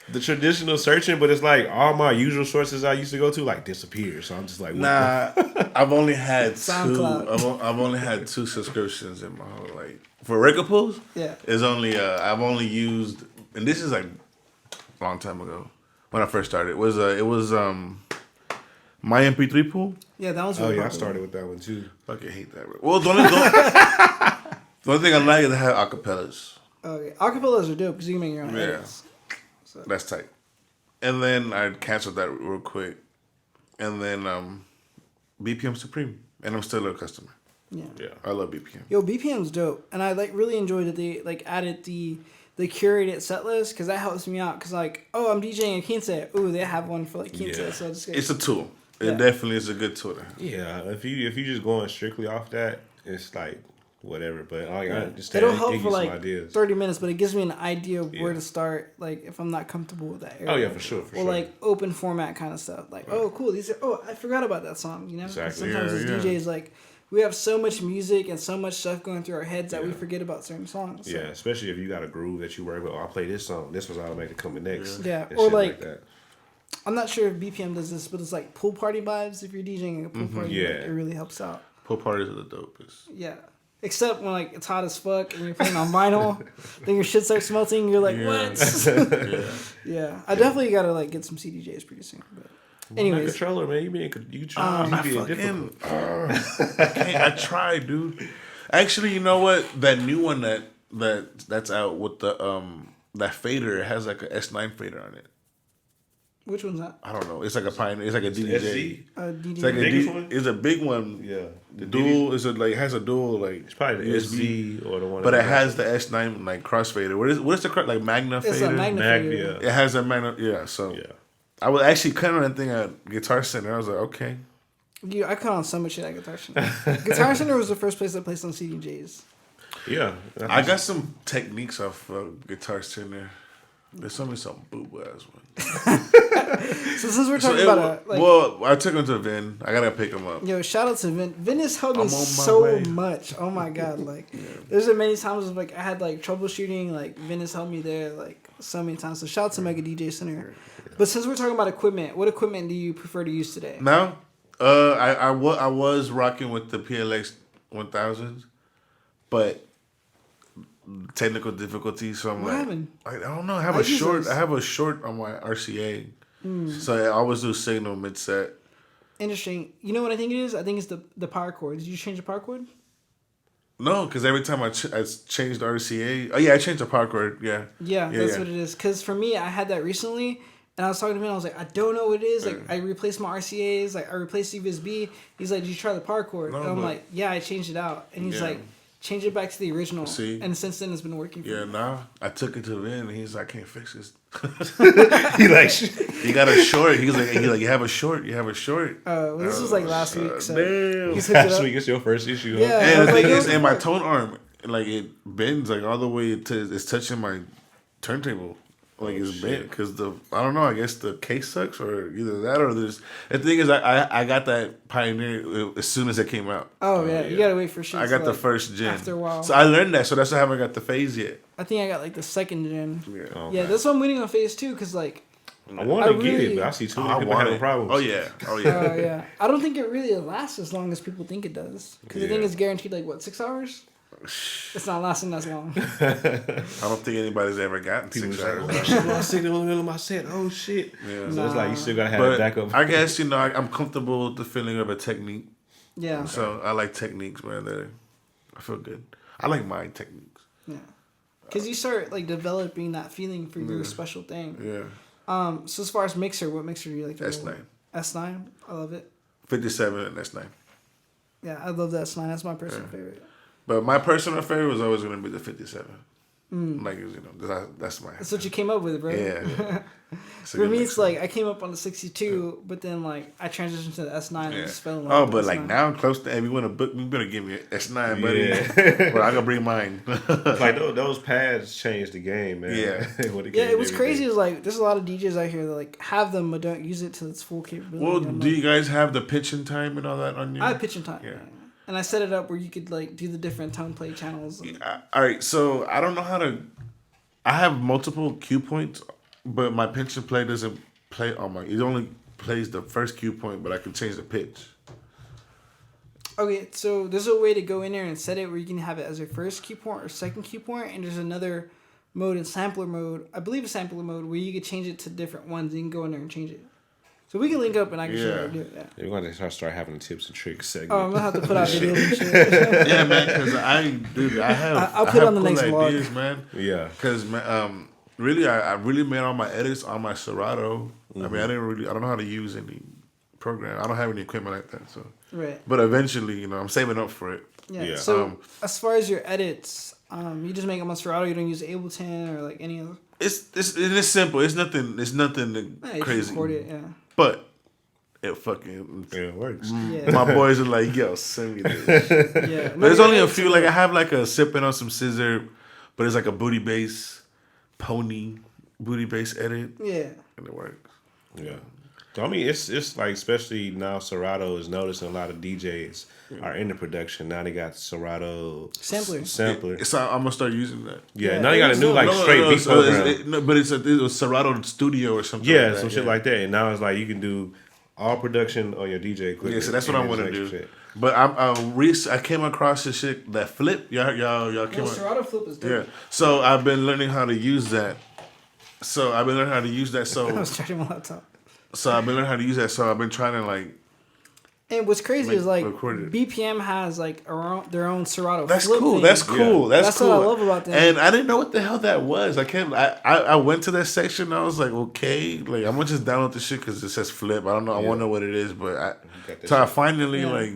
the traditional searching, but it's like all my usual sources I used to go to like disappear. So I'm just like, nah. I've only had SoundCloud. I've only had 2 subscriptions in my whole life. For record pools, it's only I've only used, and this is like a long time ago when I first started. It was my MP3 pool. Yeah, that was. Really popular. I started with that one too. Fucking hate that. Well, the only thing I like is to have acapellas. Okay, acapellas are dope because you can make your own edits. So. That's tight. And then I canceled that real quick, and then BPM Supreme, and I'm still a customer. Yeah, I love BPM. Yo, BPM's dope, and I like really enjoyed that they like added the curated set list because that helps me out. Because like, oh, I'm DJing a Quince. Ooh, they have one for like Quince. Yeah. So it's a tool. It definitely is a good tool. Yeah, if you just going strictly off that, it's like whatever. But I just It'll it help gives for you some like ideas. 30 minutes, but it gives me an idea of where to start. Like if I'm not comfortable with that area. Oh yeah, for sure. Or like open format kind of stuff. Like oh cool, I forgot about that song. You know, 'cause Exactly. sometimes as DJs like. We have so much music and so much stuff going through our heads that we forget about certain songs. So. Yeah, especially if you got a groove that you work with. Oh, I'll play this song. This was automatically coming next. Yeah, and or shit like that. I'm not sure if BPM does this, but it's like pool party vibes. If you're DJing a pool party, Yeah. like, it really helps out. Pool parties are the dopest. Yeah. Except when like it's hot as fuck and you're playing on vinyl, then your shit starts melting. You're like, what? Yeah. I definitely gotta like get some CDJs pretty soon. But anyways, controller, man, you being difficult. I tried, dude. Actually, you know what? That new one that's out with the that fader has like a S9 fader on it. which one's that? I don't know. It's like a Pioneer. It's like a DDJ. SG? DD. It's like biggest one? It's a big one. Yeah, The dual is like has a dual like. It's probably the SV or the one. But it has the S9 like crossfader. What is the like Magna It's fader? a Magna fader. It has a Magna. Yeah. So Yeah. I was actually cutting on that thing at Guitar Center. I was like, okay. I cut on so much shit at Guitar Center. Guitar Center was the first place I placed on CDJs. Yeah. I got some techniques off Guitar Center. There's some boo ass one. So since we're talking about well, I took him to Vin. I gotta pick him up. Yo, shout out to Vin. Vin has helped me I'm on my so way. much. Oh my god, like there's been many times of, like I had like troubleshooting. Like Vin has helped me there like so many times. So shout out to Mega DJ Center. But since we're talking about equipment, what equipment do you prefer to use today? Now, I was rocking with the PLX 1000s, but technical difficulties. So I'm What happened? I don't know. I have I a use short. those. I have a short on my RCA. So I always do signal mid set. Interesting. You know what I think it is? I think it's the power cord. Did you change the power cord? No, because every time I changed the RCA. Oh yeah, I changed the power cord. Yeah. Yeah, that's what it is. Because for me, I had that recently, and I was talking to him. I was like, I don't know what it is. Like, I replaced my RCAs. Like, I replaced USB. He's like, did you try the power cord? No, and I'm but- like, yeah, I changed it out. And he's like, change it back to the original. See? And since then, it's been working for Yeah, me. nah. I took it to Vin, and he's like, I can't fix this. He like You got a short. He's like, you have a short. You have a short. Well, this was like last week. So Damn. he's hooked it last up. week. It's your first issue. Yeah. Huh? I And was the like, thing yo, is, and my what? tone arm, like it bends like all the way to it's touching my turntable. Like it's bent because I don't know. I guess the case sucks or either that or there's. The thing is, I got that Pioneer as soon as it came out. Oh, yeah. You gotta wait for shit. I got the first gen. after a while. So I learned that. So that's why I haven't got the phase yet. I think I got like the second gen. Okay. Yeah, that's why I'm waiting on phase 2 because like. I want to I get really- it, but I see too I many people want having it. problems. Oh yeah. Oh yeah. Yeah. I don't think it really lasts as long as people think it does. Because the thing Yeah. is guaranteed like what, 6 hours? It's not lasting as long. I don't think anybody's ever gotten People 6 just like, hours. oh shit, my signal in the middle of my set. Oh shit. Yeah. So it's like you still gotta have But backup. I guess I'm comfortable with the feeling of a technique. Yeah. So I like techniques, man. I feel good. I like my techniques. Yeah. Because you start like developing that feeling for your special thing. Yeah. So as far as mixer, what mixer do you like to roll S9. with? S9? I love it. 57 and S9. Yeah, I love that S9. That's my personal favorite. But my personal favorite was always going to be the 57. Like, that's my. That's what you came up with, bro. Yeah. It's a For good me, mix. it's like I came up on the 62, but then like I transitioned to the S9 and Yeah. just fell in love Oh, with but the like S9. now I'm close to. Hey, you want to book me? You better give me an S9, buddy. Yeah. But I gotta bring mine. Like those pads changed the game, man. Yeah. When it Yeah, came it was to crazy. everything. Is like there's a lot of DJs out here that like have them but don't use it to its full capability. Well, I'm do like, you guys have the pitching time and all that on your? I have pitch and time. Yeah. And I set it up where you could like do the different tone play channels. And, All right, so I don't know how to. I have multiple cue points, but my pinch and play doesn't play on my. It only plays the first cue point, but I can change the pitch. Okay, so there's a way to go in there and set it where you can have it as your first cue point or second cue point, and there's another mode in sampler mode. I believe it's sampler mode where you can change it to different ones. You can go in there and change it. So we can link up and I can show you how to do it. Yeah. We're going to start having the tips and tricks segment. Oh, I'm gonna have to put out videos and shit. Yeah, man, because I have. I'll put I have on the next vlog. ideas, man. Yeah. Because really, I really made all my edits on my Serato. I mean, I don't know how to use any program. I don't have any equipment like that. So, Right. but eventually, I'm saving up for it. Yeah. Yeah. So as far as your edits, you just make them on Serato. You don't use Ableton or like any of. It is simple. It's nothing Yeah, you crazy. Just record it. Yeah. But it fucking It works. Yeah. my boys are like, yo, send me this. Yeah. But there's only a few. Like I have like a sipping on some scissor, but it's like a booty bass, pony booty bass edit, Yeah. and it works. Yeah. So I mean, it's like, especially now, Serato is noticing a lot of DJs are into production. Now they got Serato Sampler. So I'm gonna start using that. Yeah, Yeah, now they got a new like straight beat so program. but it was Serato Studio or something. Yeah, like that, some shit like that. And now it's like you can do all production on your DJ equipment. Yeah, so that's what I want to do. Shit. But I came across this shit that flip. Y'all came. Serato flip is dope. Yeah. So I've been learning how to use that. So I was charging my laptop. So I've been learning how to use that. So I've been trying to like. And what's crazy is like record it. BPM has like their own Serato. That's flip cool. thing. That's cool. Yeah. That's what cool. I love about them. And I didn't know what the hell that was. I went to that section. And I was like, okay, like I'm gonna just download the shit because it says flip. I don't know. I want to know what it is, but I finally like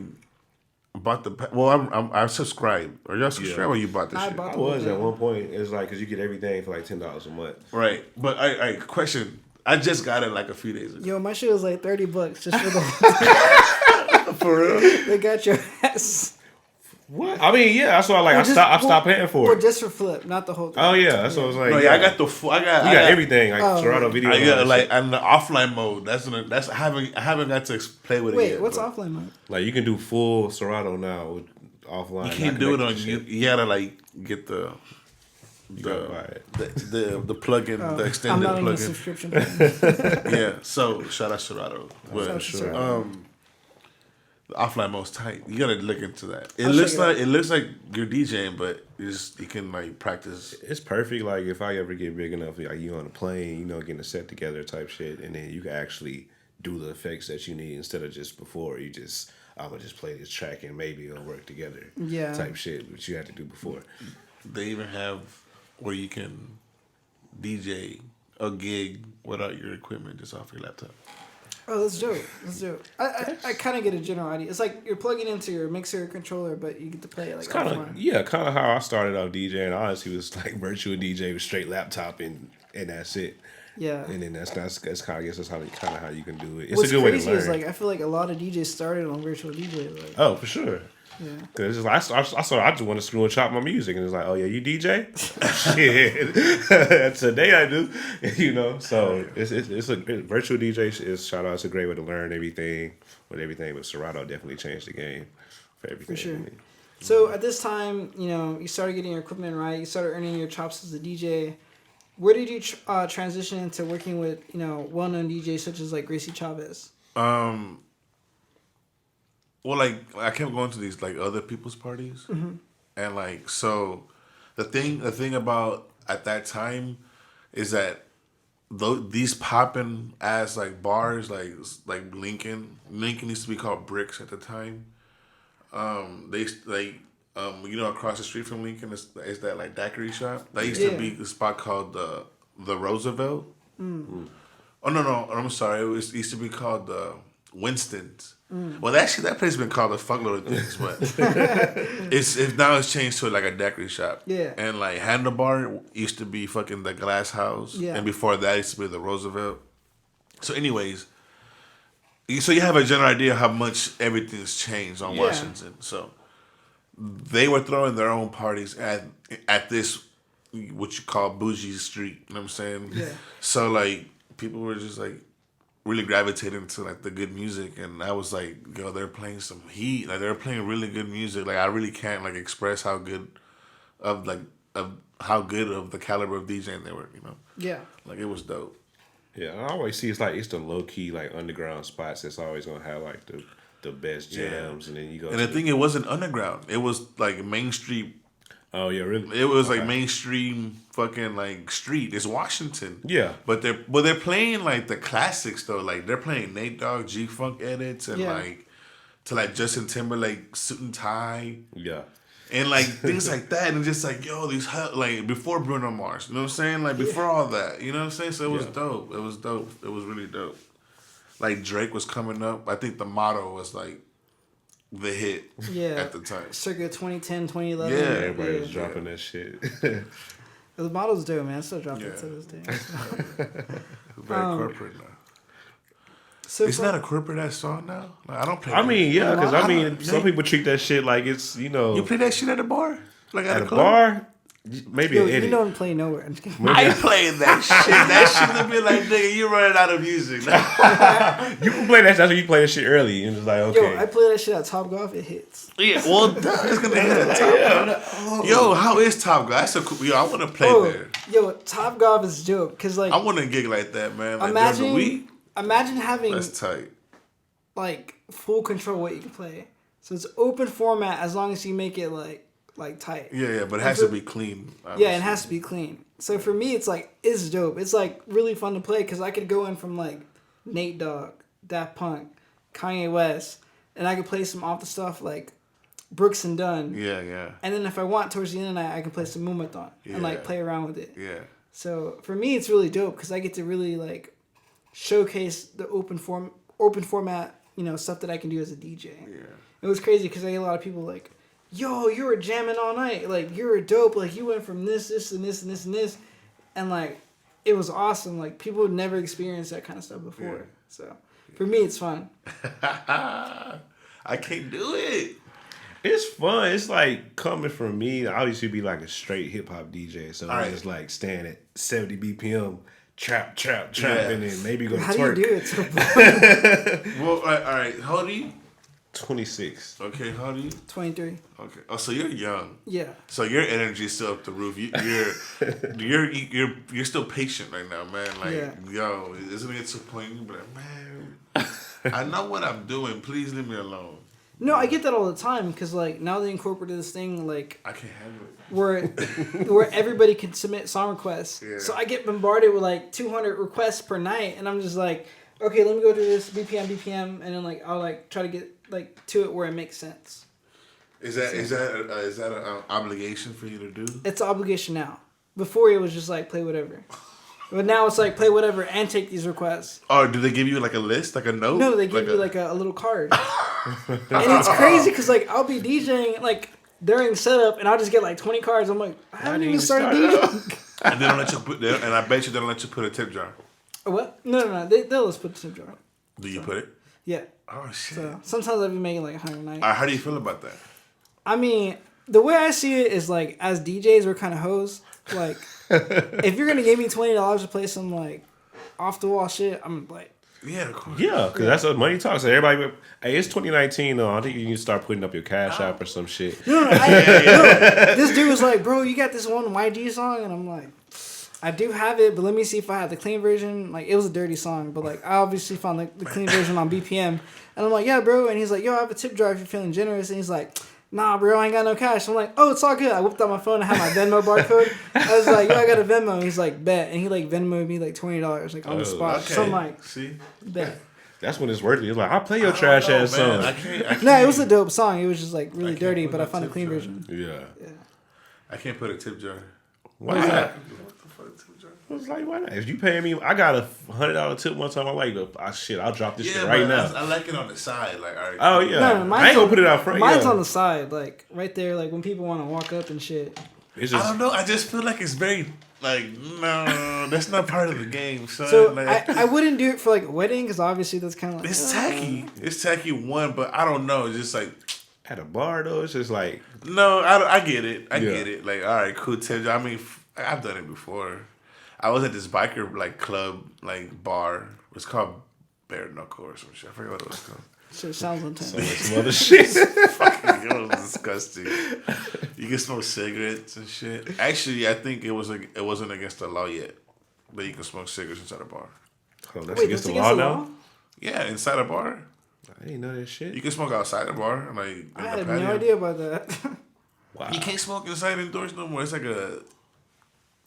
bought the. Well, I subscribed. Are y'all subscribed or you bought this shit? I was at one point. It's like because you get everything for like $10 a month. Right, but I question. I just got it like a few days ago. Yo, my shit was like $30 just for the. For real? They got your ass. What? I mean, yeah, that's why I stopped paying for Or it. just for flip, not the whole thing. Oh yeah, that's what I was like. No, yeah, I got the full. I got everything like Serato video. I got like on the offline mode. That's I haven't got to play with it yet. Wait, what's but offline mode? like you can do full Serato now with offline. You can't do it on you. You gotta like get the plugin, the I'm extended not on the plugin. subscription plan. Yeah. So shout out Serato. Shout out to Serato. The offline mode's tight. You gotta look into that. It I'll looks check it like you're DJing, but you can like practice. It's perfect. Like if I ever get big enough, like you on a plane, getting a set together type shit, and then you can actually do the effects that you need instead of just before you just. I'm gonna just play this track and maybe it'll work together. Yeah. Type shit, which you had to do before. They even have where you can DJ a gig without your equipment, just off your laptop. Oh, that's dope. That's dope. I kind of get a general idea. It's like you're plugging into your mixer controller, but you get to play it like offline. Kind of how I started off DJing. Honestly, it was like virtual DJ with straight laptop and that's it. Yeah. And then that's kind of, I guess that's how you can do it. It's What's a good way to crazy learn. is like I feel like a lot of DJs started on virtual DJ. Like, oh, for sure. yeah. Cause it's like I just want to screw and chop my music, and it's like, oh yeah, you DJ? Shit, today I do. So it's a virtual DJ is shout out. It's a great way to learn everything. But Serato definitely changed the game for everything. For sure. So at this time, you started getting your equipment right. You started earning your chops as a DJ. Where did you transition into working with well-known DJs such as like Gracie Chavez? Well, like I kept going to these like other people's parties, and like so, the thing about at that time is that these popping ass like bars like Lincoln used to be called Bricks at the time. They like across the street from Lincoln is that like daiquiri shop that used to be the spot called the Roosevelt. Oh no, I'm sorry. It used to be called Winston's. Well, actually, that place has been called a fuckload of things, but it's changed to like a daiquiri shop. Yeah. And like Handlebar used to be fucking the Glass House. Yeah. And before that, it used to be the Roosevelt. So, anyways, so you have a general idea how much everything's changed on Washington. So they were throwing their own parties at this what you call bougie street. You know what I'm saying? Yeah. So like people were just like really gravitating to like the good music, and I was like, yo, they're playing some heat. Like they're playing really good music. Like I really can't like express how good of the caliber of DJing they were. Yeah. Like it was dope. Yeah, I always see it's the low key like underground spots that's always gonna have like the best jams, and then you go. And the thing, it wasn't underground. It was like Main Street. Oh yeah, really? It was like mainstream fucking like street. It's Washington. Yeah. But they're playing like the classics though. Like they're playing Nate Dogg, G Funk edits, and like to like Justin Timberlake Suit and Tie. Yeah. And like things like that, and just like these like before Bruno Mars, you know what I'm saying? Like before all that, you know what I'm saying? So it was dope. It was dope. It was really dope. Like Drake was coming up. I think the motto was like the hit at the time. Circa 2010, 2011. Yeah, Everybody was dropping that shit. The model's dope, man. I still drop it to this day. Very corporate now. So Isn't that a corporate ass song now? Like, I don't play. I mean, yeah, because I mean, don't- some people treat that shit like it's You play that shit at a bar, like at at a club? bar. Maybe yo, an you edit. don't play nowhere. I'm just kidding. I ain't playing that shit. That shit would be like, nigga, you running out of music. You can play that. That's when you play that shit early, and it's like, okay. Yo, I play that shit at Top Golf. It hits. Yeah, well, it's gonna hit at Top Golf. Yo, how is Top Golf? That's a cool. Yo, I want to play there. Yo, Top Golf is dope because like I want a gig like that, man. Like during the week, imagine having that's tight. like full control of what you can play. So it's open format as long as you make it like tight. Yeah, but it has to be clean. Yeah, it has to be clean. So for me, it's dope. It's like really fun to play because I could go in from like Nate Dogg, Daft Punk, Kanye West, and I could play some off the stuff like Brooks and Dunn. Yeah. And then if I want towards the end of the night, I can play some Mumathon and like play around with it. Yeah. So for me, it's really dope because I get to really like showcase the open format, stuff that I can do as a DJ. Yeah. It was crazy because I get a lot of people like, yo, you were jamming all night. Like, you're a dope. Like, you went from this, and this, and this, and this. And, like, it was awesome. Like, people would never experienced that kind of stuff before. Yeah. So, for me, it's fun. I can't do it. It's fun. It's like coming from me. I used to be like a straight hip hop DJ, so I just like stand at 70 BPM, trap, and then maybe go to How twerk. do you do it? So Well, all right. How old are you? 26. Okay, how old are you? 23. Okay. Oh, so you're young. Yeah. So your energy is still up the roof. You're still patient right now, man. Like, yo, isn't it to the point you be like, man, I know what I'm doing. Please leave me alone. No, I get that all the time because, like, now they incorporated this thing, like, I can't handle it. where everybody can submit song requests. Yeah. So I get bombarded with, like, 200 requests per night, and I'm just like, okay, let me go through this BPM, and then, like, I'll, like, try to get, like, to it where it makes sense. Is that an obligation for you to do? It's an obligation now. Before it was just like play whatever, but now it's like play whatever and take these requests. Oh, do they give you like a list, like a note? No, they give you like a little card, and it's crazy because like I'll be DJing like during setup and I'll just get like 20 cards. I'm like, I haven't even started DJing. And they don't let you put, and I bet you they don't let you put a tip jar. What? No. They'll just put the tip jar. Do you put it? Yeah. Oh shit! So sometimes I'll be making like 100 a night. How do you feel about that? I mean, the way I see it is like as DJs we're kind of hoes. Like, if you're gonna give me $20 to play some like off the wall shit, I'm like, Yeah, of course. Yeah, because that's what money talks. So everybody, hey, it's 2019 though. I think you need to start putting up your Cash App or some shit. No, this dude was like, bro, you got this one YG song, and I'm like, I do have it, but let me see if I have the clean version. Like, it was a dirty song, but like I obviously found the clean version on BPM, and I'm like, yeah, bro, and he's like, yo, I have a tip jar if you're feeling generous, and he's like, nah, bro, I ain't got no cash. I'm like, oh, it's all good. I whipped out my phone. I had my Venmo barcode. I was like, yo, I got a Venmo. And he's like, bet. And he like Venmoed me like $20 like on the spot. Okay. So I'm like, see, bet. That's when it's worth it. It's like, I'll play your trash ass song. I can't. No, it was a dope song. It was just like really dirty, put but I no found a tip clean jar. version. Yeah. I can't put a tip jar. Why? What the fuck, tip jar? I was like, why not? If you pay me, I got a $100 tip one time. I'm like, shit, I'll drop this shit right but now. I like it on the side. Like, all right. Oh yeah, No, I ain't gonna put it out front. Mine's yeah. on the side, like right there, like when people want to walk up and shit. It's I just, don't know. I just feel like it's very like no, that's not part of the game, son. So like, I wouldn't do it for like a wedding because obviously that's kind of like it's tacky. It's tacky one, but I don't know. It's just like at a bar though, it's just like no. I get it. I Yeah. get it. Like all right, cool tip jar. I mean, I've done it before. I was at this biker like club like bar. It was called Bare Knuckle or some shit. I forget what it was called. shit sounds intense. some other shit. Fucking, it was disgusting. You can smoke cigarettes and shit. Actually, I think it wasn't against the law yet, but you can smoke cigarettes inside a bar. Oh, that's Wait, against that's the against law the now. law? Yeah, inside a bar. I didn't know that shit. You can smoke outside the bar, like in I the had patio. no idea about that. Wow. You can't smoke inside indoors no more. It's like a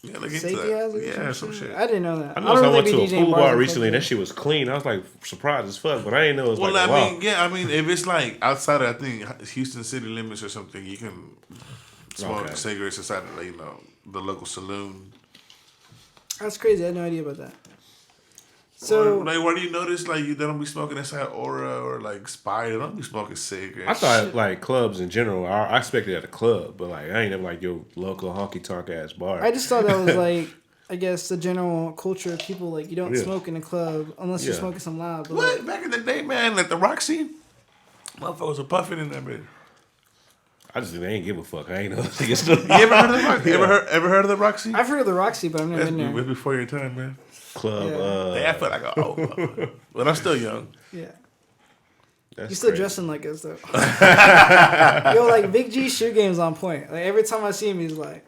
look into Safety that. hazard. Yeah, some shit. I didn't know that. I know don't I went really to be a DJing pool bars bar and recently. stuff That like shit was clean. I was like surprised as fuck, but I didn't know it was Well, like I wow. mean, yeah, I mean, if it's like outside of, I think Houston city limits or something, you can smoke Okay. cigarettes inside, the local saloon. That's crazy. I had no idea about that. So like, why do you notice like they don't be smoking inside Aura or like Spire? They don't be smoking cigarettes. I thought like clubs in general. I expected it at a club, but like I ain't never like your local honky tonk ass bar. I just thought that was like I guess the general culture of people like you don't smoke in a club unless you're smoking some loud. But What? like, Back in the day, man, like the Roxy, motherfuckers were puffing in that bitch. I just ain't give a fuck. I ain't know. You ever heard of the Roxy? Ever heard of the Roxy? I've heard of the Roxy, but I've never been there. That's before your time, man. Club. I feel like an old motherfucker. But I'm still young. Yeah. That's You still crazy. dressing like us though. Yo, like Vic G shoe game's on point. Like every time I see him, he's like.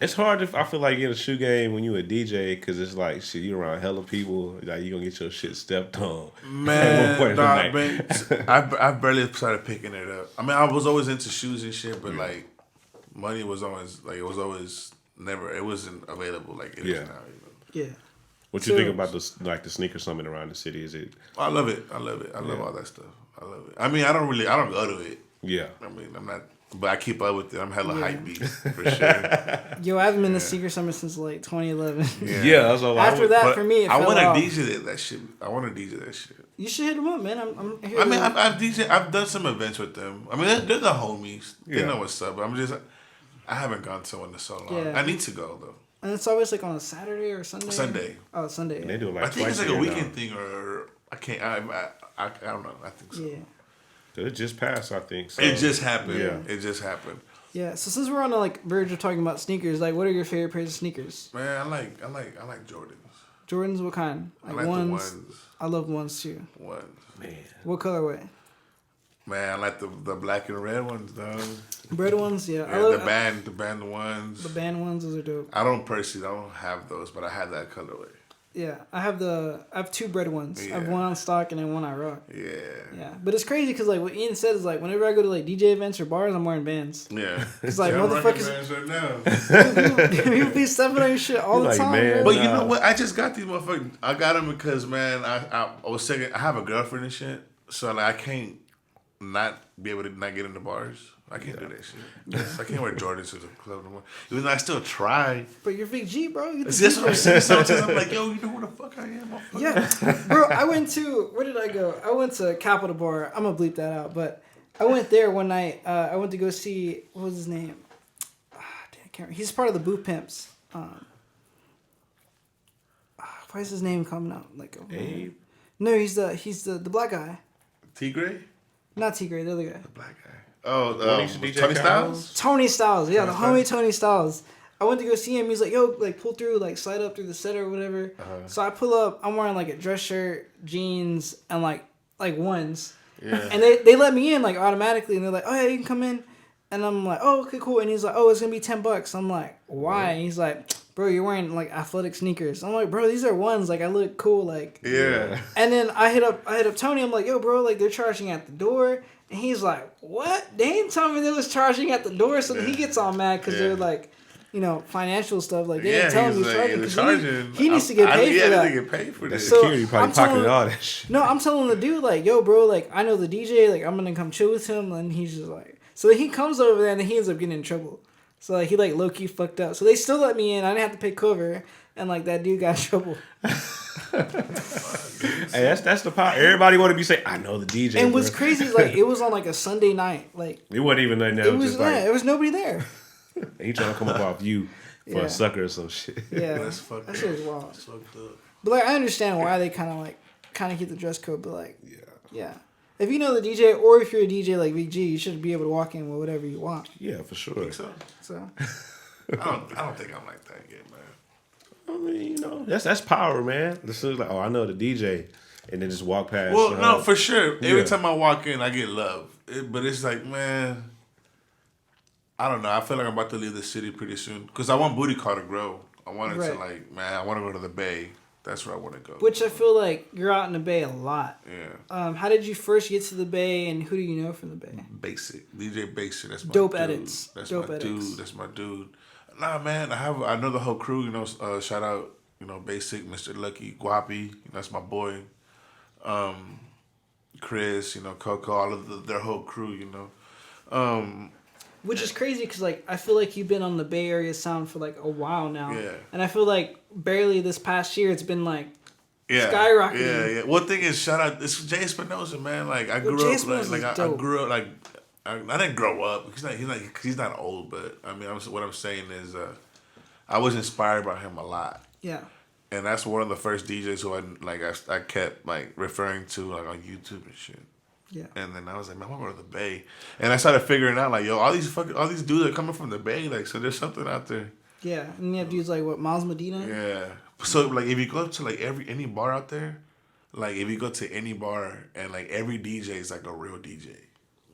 It's hard I feel like in a shoe game when you a DJ because it's like shit. You around hella people. Like you gonna get your shit stepped on. Man, nah, man. I barely started picking it up. I mean, I was always into shoes and shit, but like money was always like it wasn't available like it is now. Yeah. What you think about the sneaker summit around the city? Is it? I love it. I love all that stuff. I love it. I mean, I don't go to it. Yeah. I mean, I'm not, but I keep up with it. I'm hella hype beast for sure. Yo, I haven't been to Secret Summer since like 2011. Yeah, that's all. After that, for me, it I fell want to off. DJ that shit. I want to DJ that shit. You should hit them up, man. I'm here. I mean, I've done some events with them. I mean, they're the homies. They know what's up. I haven't gone to one in so long. Yeah. I need to go though. And it's always like on a Saturday or Sunday. Sunday. Oh, Sunday. And they do it like I think twice it's like a year weekend now. thing, or I can't. I don't know. I think so. Yeah. It just passed, I think. So. It just happened. Yeah. It just happened. Yeah. So since we're on the like verge of talking about sneakers, like, what are your favorite pairs of sneakers? Man, I like Jordans. Jordans, what kind? I like ones. the ones. I love ones too. Ones. Man. What colorway? Man, I like the black and red ones, dog. Bread ones, yeah. Yeah, I love the band ones. the band ones. Those are dope. I don't have those, but I have that colorway. Yeah, I have two bread ones. I have Yeah. one on stock and then one I rock. Yeah. Yeah, but it's crazy because like what Ian said is like whenever I go to like DJ events or bars, I'm wearing bands. Yeah. It's like I'm rocking motherfuckers. bands right now. People be stepping on your shit all the Like, time. man, bro. But you know what? I just got these motherfuckers. I got them because, man, I was saying I have a girlfriend and shit, so like I can't not be able to not get in the bars. I can't do that shit. I can't wear Jordans to the club no more. Even though I still try. But you're Vic G, bro. You See, that's what I'm saying. Sometimes I'm like, yo, you know who the fuck I am? Motherfucker? Yeah, bro. I went to where did I go? I went to Capitol Bar. I'm gonna bleep that out, but I went there one night. I went to go see what was his name? Damn, I can't remember. He's part of the Boo Pimps. Why is his name coming out? Like Abe? No, he's the black guy. T-Gray? Not T Gray, the other guy. The black guy. Oh, DJ Tony Styles? Khaled? Tony Styles, yeah, the Tony homie Tony Styles. I went to go see him. He's like, yo, like pull through, like slide up through the set or whatever. So I pull up. I'm wearing like a dress shirt, jeans, and like ones. Yeah. And they let me in like automatically, and they're like, oh yeah, you can come in. And I'm like, oh okay, cool. And he's like, oh, it's gonna be $10. I'm like, why? And he's like, bro, you're wearing like athletic sneakers. I'm like, bro, these are ones. Like I look cool. Like Yeah. And then I hit up Tony. I'm like, yo, bro, like they're charging at the door. And he's like, what? They didn't tell me they was charging at the door. So then he gets all mad because they're like, you know, financial stuff. Like they didn't tell him he was charging. 'Cause he needs to get paid for that. He get paid for That this. security probably I'm telling- pocketed all that shit. No, I'm telling the dude like, yo, bro, like I know the DJ. Like I'm gonna come chill with him. And he's just like, so then he comes over there and then he ends up getting in trouble. So like, he like low key fucked up. So they still let me in. I didn't have to pay cover. And like that dude got in trouble. Hey, that's the power. Everybody want to be saying, I know the DJ. And what's bro. crazy is like it was on like a Sunday night. Like It wasn't even nothing. it was Just like, there was nobody there. he trying to come up off you for Yeah. a sucker or some shit. Yeah, That's fucked that up. shit was wild. That's fucked up. But like I understand why they kind of keep the dress code. But like yeah, if you know the DJ or if you're a DJ like Vic G, you should be able to walk in with whatever you want. Yeah, for sure. Think so? So I don't think I'm like that yet, man. I mean, you know, that's power, man. This is like, oh, I know the DJ, and then just walk past. Well, no, for sure. Every Yeah. time I walk in, I get love. But it's like, man, I don't know. I feel like I'm about to leave the city pretty soon because I want Booty Call to grow. I want it to Right. like, man, I want to go to the Bay. That's where I want to go. which I feel like you're out in the Bay a lot. Yeah. How did you first get to the Bay, and who do you know from the Bay? Basic. DJ Basic. That's my Dope dude. edits. That's Dope my edits. dude. That's my dude. Nah, man. I know the whole crew. You know, shout out. You know, Basic, Mr. Lucky, Guapi. That's my boy. Chris. You know, Coco. All of their whole crew. You know. Which is crazy because like I feel like you've been on the Bay Area sound for like a while now. Yeah. And I feel like barely this past year it's been like Yeah, skyrocketing. Yeah. One thing is, shout out. It's Jay Espinosa, man. Like I grew Jay up, Espinosa's like I dope. grew up, like I didn't grow up. He's not old, but I mean, what I'm saying is, I was inspired by him a lot. Yeah. And that's one of the first DJs who I kept like referring to like on YouTube and shit. Yeah. And then I was like, man, I want to go to the Bay. And I started figuring out like, yo, all these dudes are coming from the Bay. Like, so there's something out there. Yeah, and you have dudes like what, Miles Medina? Yeah. So like, if you go to like any bar out there, like if you go to any bar and like every DJ is like a real DJ.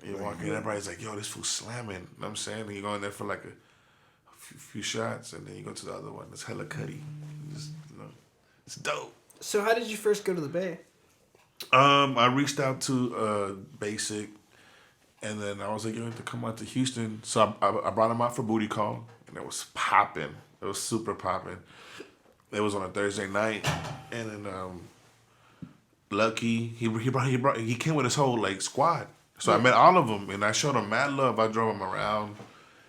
You walk in, everybody's like, yo, this fool's slamming. You know what I'm saying? And you go in there for like a few shots, and then you go to the other one. It's hella cutty. Just, you know, it's dope. So how did you first go to the Bay? I reached out to Basic, and then I was like, yo, to come out to Houston. So I brought him out for Booty Call, and it was popping. It was super popping. It was on a Thursday night, and then Lucky, he came with his whole like squad. So I met all of them, and I showed them mad love. I drove them around,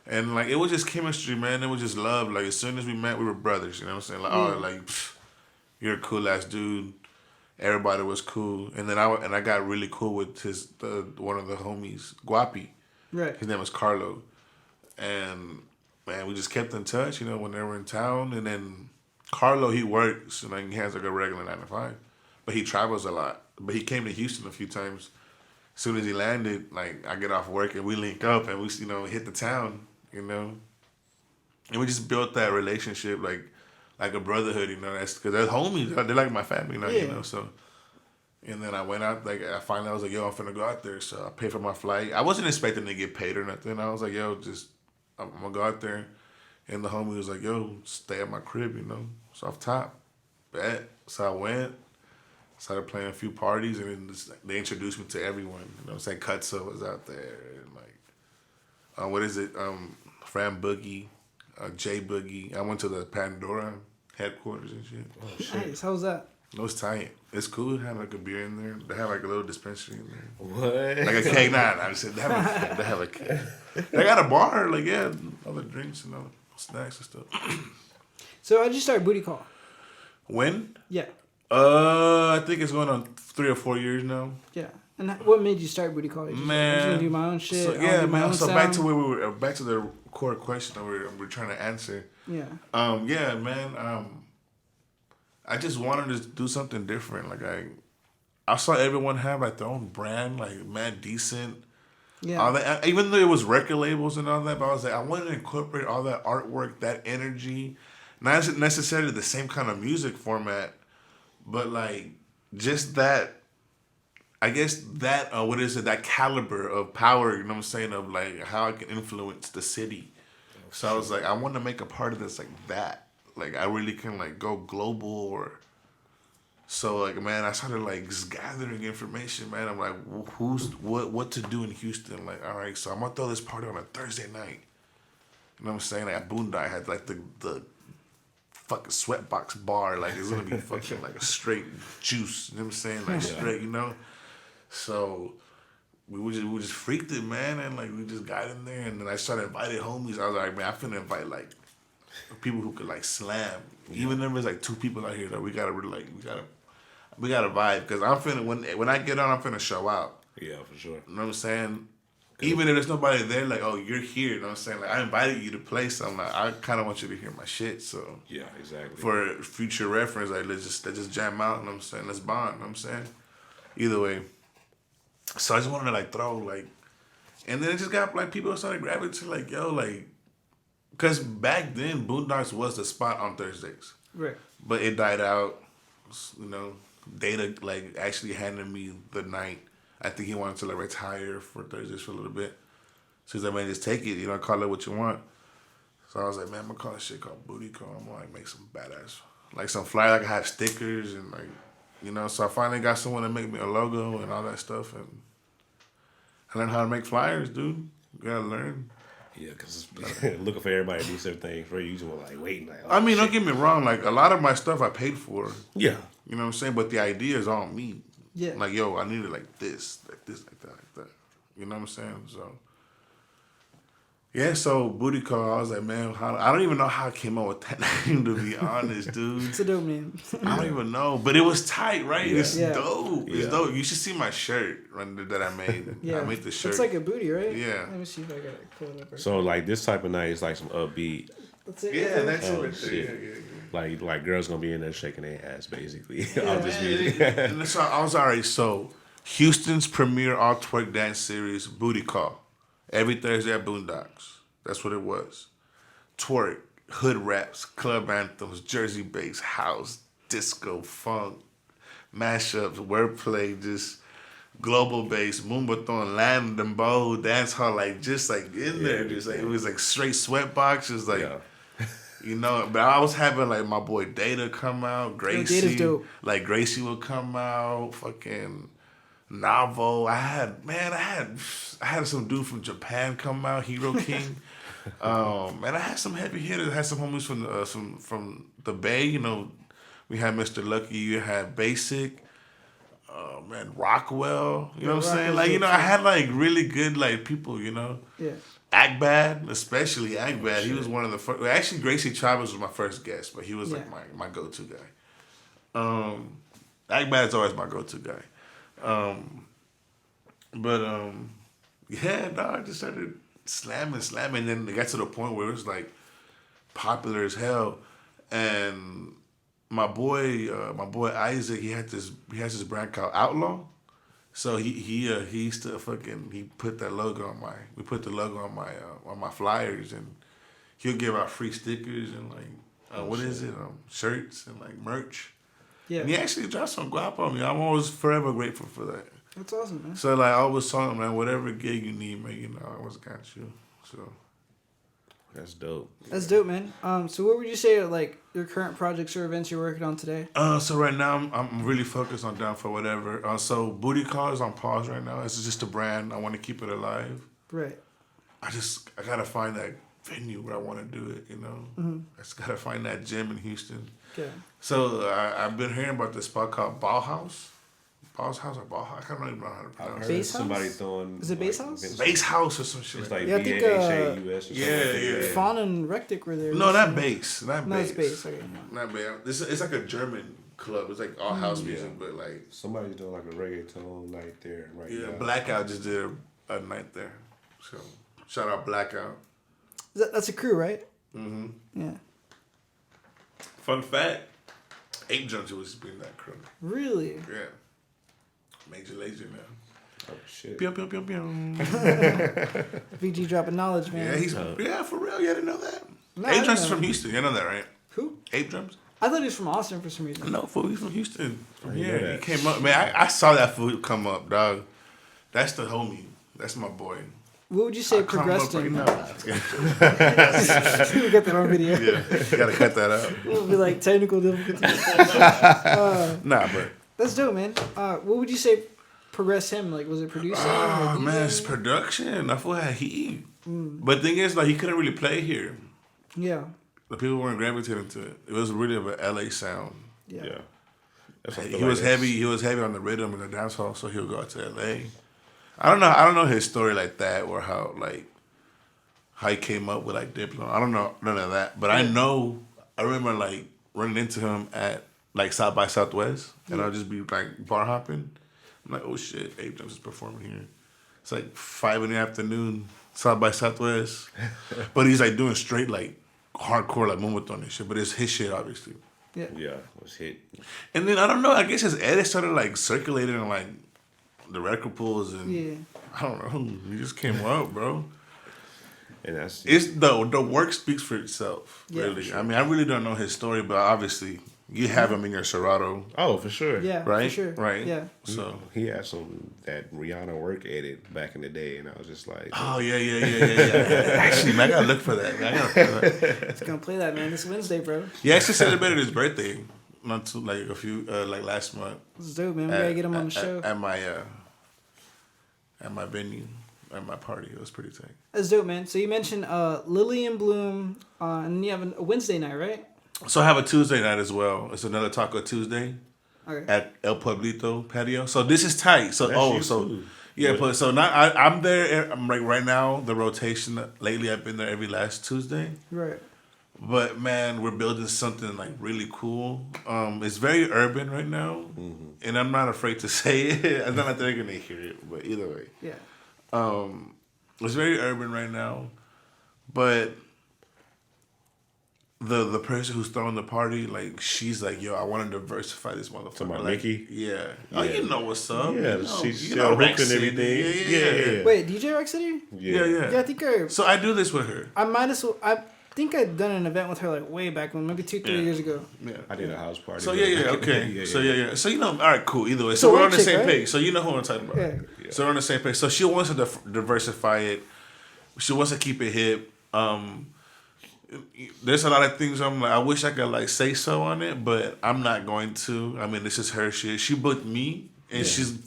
and like it was just chemistry, man. It was just love. Like as soon as we met, we were brothers. You know what I'm saying? Like, oh, like you're a cool ass dude. Everybody was cool, and then I got really cool with one of the homies, Guapi. Right. His name was Carlo, and man, we just kept in touch. You know, when they were in town, and then Carlo, he works and like he has like a regular 9 to 5, but he travels a lot. But he came to Houston a few times. As soon as he landed, like I get off work and we link up and we hit the town, you know, and we just built that relationship like a brotherhood, you know. That's because they're homies. They're like my family, you know. So, and then I went out. Like I was like, yo, I'm finna go out there. So I paid for my flight. I wasn't expecting to get paid or nothing. I was like, yo, I'm gonna go out there. And the homie was like, yo, stay at my crib, you know. So off top, bet. So I went. Started playing a few parties, and then they introduced me to everyone. You know what I'm saying? Cutsa was out there, and like, what is it? Fran Boogie, J Boogie. I went to the Pandora headquarters and shit. Oh, shit. Nice. How was that? It was tight. It's cool. They have like a beer in there. They have like a little dispensary in there. What? Like a keg. I said they have a keg. They got a bar. Like yeah, other drinks and other snacks and stuff. So how'd you start Booty Call? When? Yeah. I think it's going on 3 or 4 years now. Yeah. And what made you start Booty Call? Man, I was gonna do my own shit. So, I'll yeah, do my man. own So sound. back to where we were. Back to the core question that we're trying to answer. Yeah. Yeah, man. I just wanted to do something different. Like I saw everyone have like their own brand, like Mad Decent. Yeah. All that, even though it was record labels and all that, but I was like, I wanted to incorporate all that artwork, that energy, not necessarily the same kind of music format, but like just that. I guess that that caliber of power, you know what I'm saying, of like how I can influence the city. So I was like, I want to make a party that's like that. Like I really can like go global or. So like man, I started like just gathering information, man. I'm like, what to do in Houston? Like, all right, so I'm gonna throw this party on a Thursday night. You know what I'm saying? Like at Boondai, I had like the fucking sweatbox bar. Like it's gonna be fucking like a straight juice. You know what I'm saying? Like straight, you know. So we just freaked it, man, and like we just got in there, and then I started inviting homies. I was like, man, I finna invite like people who could like slam. Even if there's like 2 people out here that we gotta vibe, because I'm finna when I get on, I'm finna show out. Yeah, for sure. You know what I'm saying? Even if there's nobody there, like, oh, you're here. You know what I'm saying? Like, I invited you to play something. Like, I kind of want you to hear my shit. So yeah, exactly. For future reference, like let's just jam out. You know what I'm saying? Let's bond. You know what I'm saying? Either way. So I just wanted to like throw like, and then it just got like people started gravitating like, yo, like, cause back then Boondocks was the spot on Thursdays. Right. But it died out. You know, Data like actually handed me the night. I think he wanted to like retire for Thursdays for a little bit. So he's like, man, just take it. You know, call it what you want. So I was like, man, I'm gonna call this shit called Booty Call. I'm gonna like make some badass, like some flyer. Like I have stickers and like, you know. So I finally got someone to make me a logo and all that stuff, and I learned how to make flyers, dude. You gotta learn. Yeah, because looking for everybody to do certain things for you, you just want like waiting. Like, I mean, don't get me wrong. Like a lot of my stuff I paid for. Yeah. You know what I'm saying? But the idea is all me. Yeah. Like, yo, I need it like this, like that, like that. You know what I'm saying? So, yeah, so Booty Call, I was like, man, I don't even know how I came up with that name, to be honest, dude. It's a dope name. I don't even know. But it was tight, right? Yeah. It's dope. It's Yeah. dope. You should see my shirt that I made. Yeah. I made the shirt. It's like a booty, right? Yeah. Let me see if I got it pulled up. So like this type of night is like some upbeat. That's it. Yeah, that's Oh, it. shit. Yeah. Like girls gonna be in there shaking their ass basically. Yeah. I'll just be And so I was alright. So Houston's premier all twerk dance series, Booty Call, every Thursday at Boondocks. That's what it was. Twerk, hood raps, club anthems, Jersey bass, house, disco, funk, mashups, wordplay, just global bass, Moombathon, Land and Bow, dance hall, like just like in there, just like it was like straight sweatbox, just like. yeah. You know, but I was having like my boy Data come out, Gracie, Data's dope. like Gracie would come out, fucking Navo. I had some dude from Japan come out, Hero King. And I had some heavy hitters. I had some homies from the Bay. You know, we had Mr. Lucky. You had Basic. Man, Rockwell. You know what I'm saying? Rockwell's Like, you know, dope, I had like really good like people. You know. Yeah. Akbad, especially Akbad, he was one of the first. Well, actually, Gracie Chavez was my first guest, but he was like my go-to guy. Akbad's always my go-to guy. Yeah, no, I just started slamming, and then it got to the point where it was like popular as hell. And my boy Isaac, he has this brand called Outlaw. So he used to he put that logo on we put the logo on my flyers, and he'll give out free stickers and like shirts and like merch. Yeah. And he actually dropped some guap on me. I'm always forever grateful for that. That's awesome, man. So like I always told him, man, whatever gig you need, man, you know, I always got you. So That's dope. That's dope, man. So what would you say are like your current projects or events you're working on today? So right now I'm really focused on Down for Whatever. So Booty Call is on pause right now. It's just a brand. I want to keep it alive. Right. I gotta find that venue where I want to do it. You know, I just gotta find that gym in Houston. Yeah. So I've been hearing about this spot called Bauhaus. Bauhaus or Bauhaus? I can't really know how to I've pronounce heard it. Bass somebody House? throwing. Is it Bass House? Bass House or some shit. It's like like Yeah, I think, BAHAUS or something. yeah, like that. yeah. Fawn and Rectic were there. no, not bass. Not No, bass. it's bass. Okay. Not bass. It's like a German club. It's like all house music, but like Somebody's doing like a reggaeton night there right now. Blackout just did a night there. So shout out Blackout. That's a crew, right? Mm-hmm. Yeah. Fun fact: Ape Junction was being that crew. Really? Yeah. Major Lazer now. Oh shit. Pew, pew, pew, pew. Vic G dropping knowledge, man. Yeah, he's for real. You didn't know that. No, I Ape didn't Drums is know. from Houston. You know that, right? Who? Ape Drums. I thought he was from Austin for some reason. No, fool. He's from Houston. didn't know Yeah, he that. came up. Man, I saw that fool come up, dog. That's the homie. That's my boy. What would you say Come progressed up right him? now. We got that on video. Yeah, gotta cut that out. It'll be like technical difficulties. Nah, but That's dope, man. What would you say progressed him? Like, was it producing? oh or man, it's DJing? production. I fool had heat. But the thing is, like, he couldn't really play here. Yeah. The people weren't gravitating to it. It was really of an LA sound. Yeah. Yeah. That's what I feel He was like heavy. He was heavy on the rhythm in the dance hall, so he'll go out to LA. I don't know his story like that, or how he came up with like Diplo. I don't know none of that, but I remember like running into him at like South by Southwest, and I'll just be like bar hopping. I'm like, oh shit, Ape Jones is performing here. It's like 5 PM, South by Southwest, but he's like doing straight like hardcore like Momoton and shit, but it's his shit obviously. Yeah. Yeah, it was hit. And then I don't know. I guess his edit started like circulating in like the record pools, and Yeah. I don't know. He just came up, bro. And that's It's the work speaks for itself. Yeah, Really. sure. I mean, I really don't know his story, but obviously you have him in your Serato, oh for sure. Yeah. right? For sure. Right. Yeah. So. He had some that Rihanna work edit back in the day, and I was just like, Oh yeah. Actually, man, I gotta look for that. Man. I gotta look for that. It's gonna play that, man. This Wednesday, bro. He actually celebrated his birthday, not too like a few like last month. This is dope, man. We gotta get him on the show. At my venue, at my party. It was pretty tight. That's dope, man. So you mentioned Lily and Bloom, and you have a Wednesday night, right? So I have a Tuesday night as well. It's another Taco Tuesday Okay. at El Pueblito patio. So this is tight. So That's you too. yeah, What? but so now I'm there. I'm like right now the rotation. Lately, I've been there every last Tuesday. Right. But man, we're building something like really cool. It's very urban right now, and I'm not afraid to say it. I'm not that they're gonna hear it, but either way, Yeah. it's very urban right now. But the person who's throwing the party, like she's like, yo, I want to diversify this motherfucker. Talking about like, Nikki? Yeah. Oh, you know what's up. Yeah, you know, she's you know Rex Rex and everything. Yeah. Wait, DJ Rex City? Yeah. Yeah, I think So I do this with her. I might as well. I think I'd done an event with her like way back when, maybe 2-3 years ago. Yeah. I did a house party. So okay. So So you know, all right, cool. Either way, So so we're on the chick, same right? page. So you know who I'm talking about. Yeah. So we're on the same page. So she wants to diversify it. She wants to keep it hip. There's a lot of things I'm like, I wish I could like say so on it, but I'm not going to. I mean, this is her shit. She booked me, and she's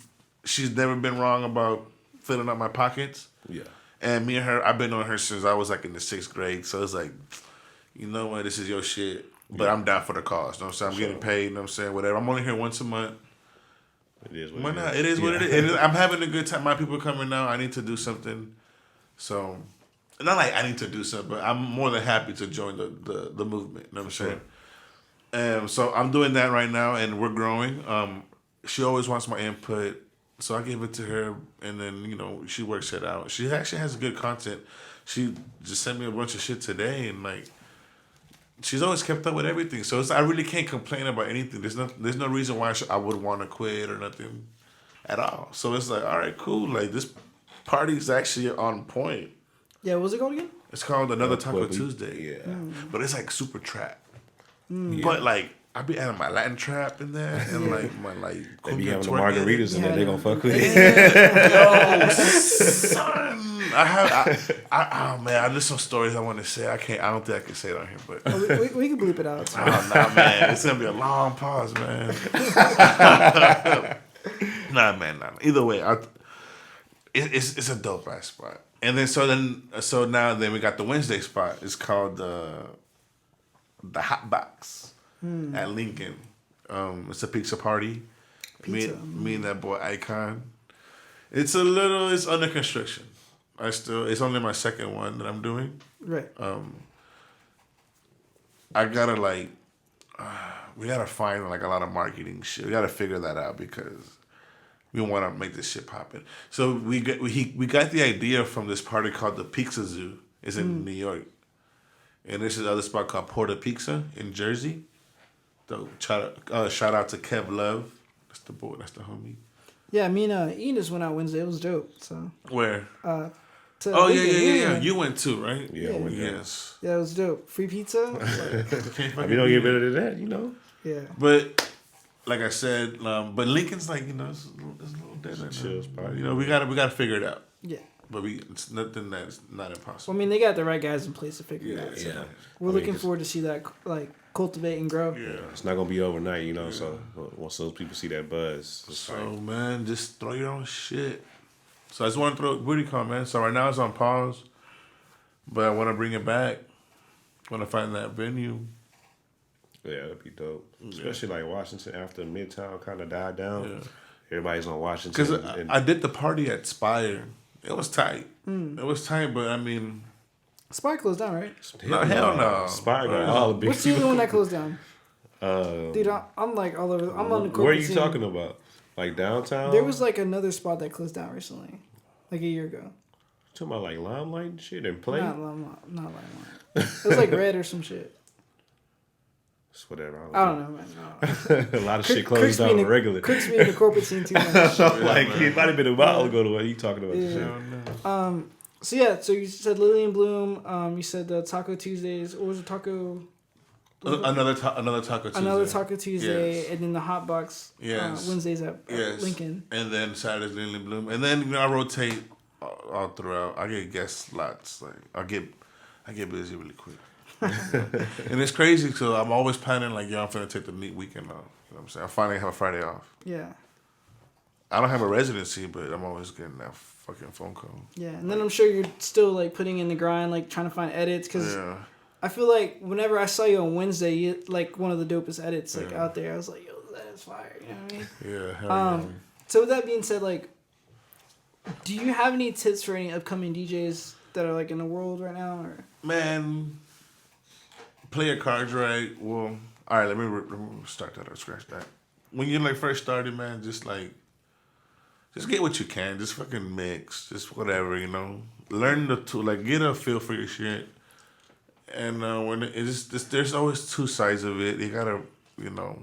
never been wrong about filling up my pockets. Yeah. And me and her, I've been on her since I was like in the 6th grade. So it's like, you know what, this is your shit, but I'm down for the cause. You know what I'm saying? I'm getting paid. You know what I'm saying? Whatever. I'm only here once a month. It is what Why it not? is. It is what it is. I'm having a good time. My people are coming now. I need to do something. So, not like I need to do something, but I'm more than happy to join the movement. You know what I'm saying? So I'm doing that right now, and we're growing. She always wants my input, so I give it to her, and then she works it out. She actually has good content. She just sent me a bunch of shit today, and like she's always kept up with everything. So I really can't complain about anything. There's no reason why I would want to quit or nothing at all. So it's like, all right, cool. Like this party's actually on point. Yeah, what was it called again? It's called Another Taco Tuesday. Yeah. But it's like super trap. But like I be adding my Latin trap in there and like my like They be having the twerking. margaritas in there. They gonna fuck with it. Yo, son. Oh man, there's some stories I want to say. I don't think I can say it on here, but We can bleep it out. It's fine. oh nah, man, it's gonna be a long pause, man. Nah, man, nah. Either way, it's a dope ass spot. And then so now we got the Wednesday spot. It's called the Hot Box at Lincoln. It's a pizza party. Pizza. Me and that boy Icon. It's under construction. It's only my second one that I'm doing. Right. I gotta we gotta find like a lot of marketing shit. We gotta figure that out because we want to make this shit poppin'. So we got the idea from this party called the Pizza Zoo. It's in New York, and there's this other spot called Porta Pizza in Jersey. So shout out to Kev Love. That's the boy. That's the homie. Yeah, me and Ian just went out Wednesday. It was dope. So. Where? To Oh Lincoln, yeah. You went too, right? Yeah, we did. Yes. Yeah, it was dope. Free pizza. I mean, don't get better than that, Yeah. But like I said, but Lincoln's like it's a little dead. Chill spot. We gotta figure it out. Yeah. But it's nothing that's not impossible. Well, I mean, they got the right guys in place to figure it out. So Yeah. we're looking forward to see that cultivate and grow. Yeah. It's not gonna be overnight, So once those people see that buzz, it's So man, just throw your own shit. So I just want to throw booty call, man. So right now it's on pause, but I want to bring it back. Want to find that venue. yeah, that'd be dope. Especially like Washington after Midtown kind of died down. Yeah. Everybody's on Washington. Because I did the party at Spire. It was tight. It was tight, but I mean, Spy closed down, right? no, hell no. Spire got all the big What's the other one that closed down? Uh, Dude, I'm like all over. I'm on the corporate where are you scene. talking about? Like downtown? There was like another spot that closed down recently, like a year ago. Talking about like Limelight and shit and Play? Not Limelight. It was like Red or some shit. It's whatever. I don't know, man. A lot of shit closed down on regular. Crooks me in the corporate scene too much. Like it might have been a while ago to what you talking about. Yeah. Shit. So yeah, so you said Lillian Bloom. You said the Taco Tuesdays. What was the taco? Another Taco Tuesday. Another Taco Tuesday, Yes. and then the Hot Box Yes. Wednesdays at Yes. Lincoln. And then Saturday's Lily Bloom. And then I rotate all throughout. I get guest slots. Like I get busy really quick. And it's crazy because I'm always planning like, I'm finna take the neat weekend off. You know what I'm saying? I finally have a Friday off. Yeah. I don't have a residency, but I'm always getting that fucking phone call. Yeah, and then I'm sure you're still like putting in the grind, like trying to find edits, because I feel like whenever I saw you on Wednesday, you like one of the dopest edits like out there. I was like, yo, that is fire. You know what I mean? Yeah. Hell yeah. So with that being said, like, do you have any tips for any upcoming DJs that are like in the world right now? Or Man, play your cards right. Well, all right. Let me start that or scratch that. When you're like first started, man, just get what you can. Just fucking mix. Just whatever, Learn the tool. Like, get a feel for your shit. And when there's always two sides of it. You gotta, you know,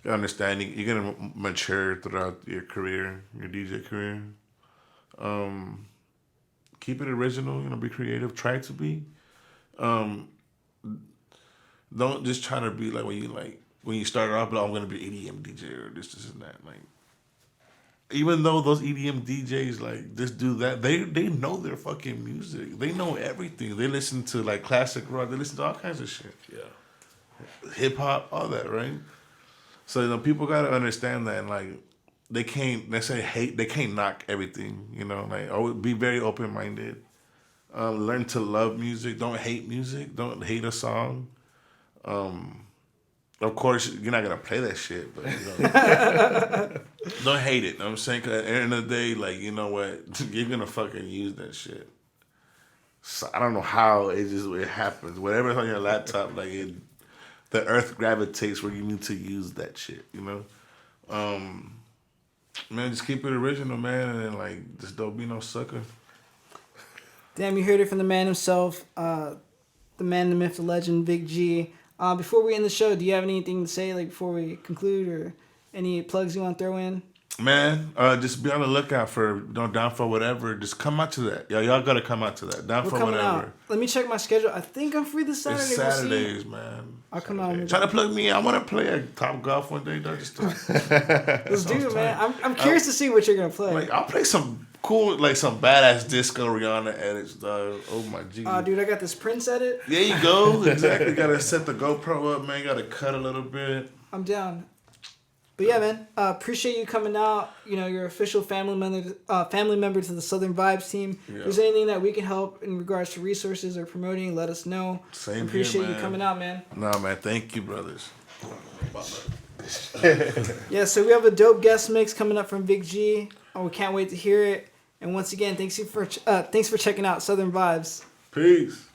you understand. You're gonna mature throughout your career, your DJ career. Keep it original. You know, be creative. Try to be. Don't just try to be like when you started off. Like, I'm gonna be EDM DJ or this and that. Like, even though those EDM DJs like this do that, they know their fucking music. They know everything. They listen to like classic rock. They listen to all kinds of shit. Yeah, hip hop, all that, right? So you know, people gotta understand that. And, like, they can't necessarily hate. They can't knock everything. You know, like, always be very open minded. Learn to love music. Don't hate music. Don't hate a song. Of course, you're not gonna play that shit, but you know, don't hate it. You know what I'm saying? 'Cause at the end of the day, like, you know what, you're gonna fucking use that shit. So I don't know how it happens. Whatever's on your laptop, like the earth gravitates where you need to use that shit. You know, man, just keep it original, man, and then, like, just don't be no sucker. Damn, you heard it from the man himself, the man, the myth, the legend, Vic G. Before we end the show, do you have anything to say, like, before we conclude, or any plugs you want to throw in? Man, just be on the lookout for, you know, Down for Whatever. Just come out to that. Y'all gotta come out to that. Down for Whatever. Out. Let me check my schedule. I think I'm free this Saturday. It's Saturdays, man. I'll come out. Try to plug me in. I want to play at Top Golf one day, though. Let's do it, man. I'm curious to see what you're gonna play. Like, I'll play some cool, like, some badass disco Rihanna edits, dog. Oh my G. Dude, I got this Prince edit. There you go. Exactly. Gotta set the GoPro up, man. Gotta cut a little bit. I'm down. But yeah, man, appreciate you coming out. You know, you're official family member to the Southern Vibes team. Yeah. If there's anything that we can help in regards to resources or promoting, let us know. Same appreciate here, man. you coming out, man. Nah, man, thank you, brothers. Yeah, so we have a dope guest mix coming up from Vic G. We can't wait to hear it. And once again, thanks for checking out Southern Vibes. Peace.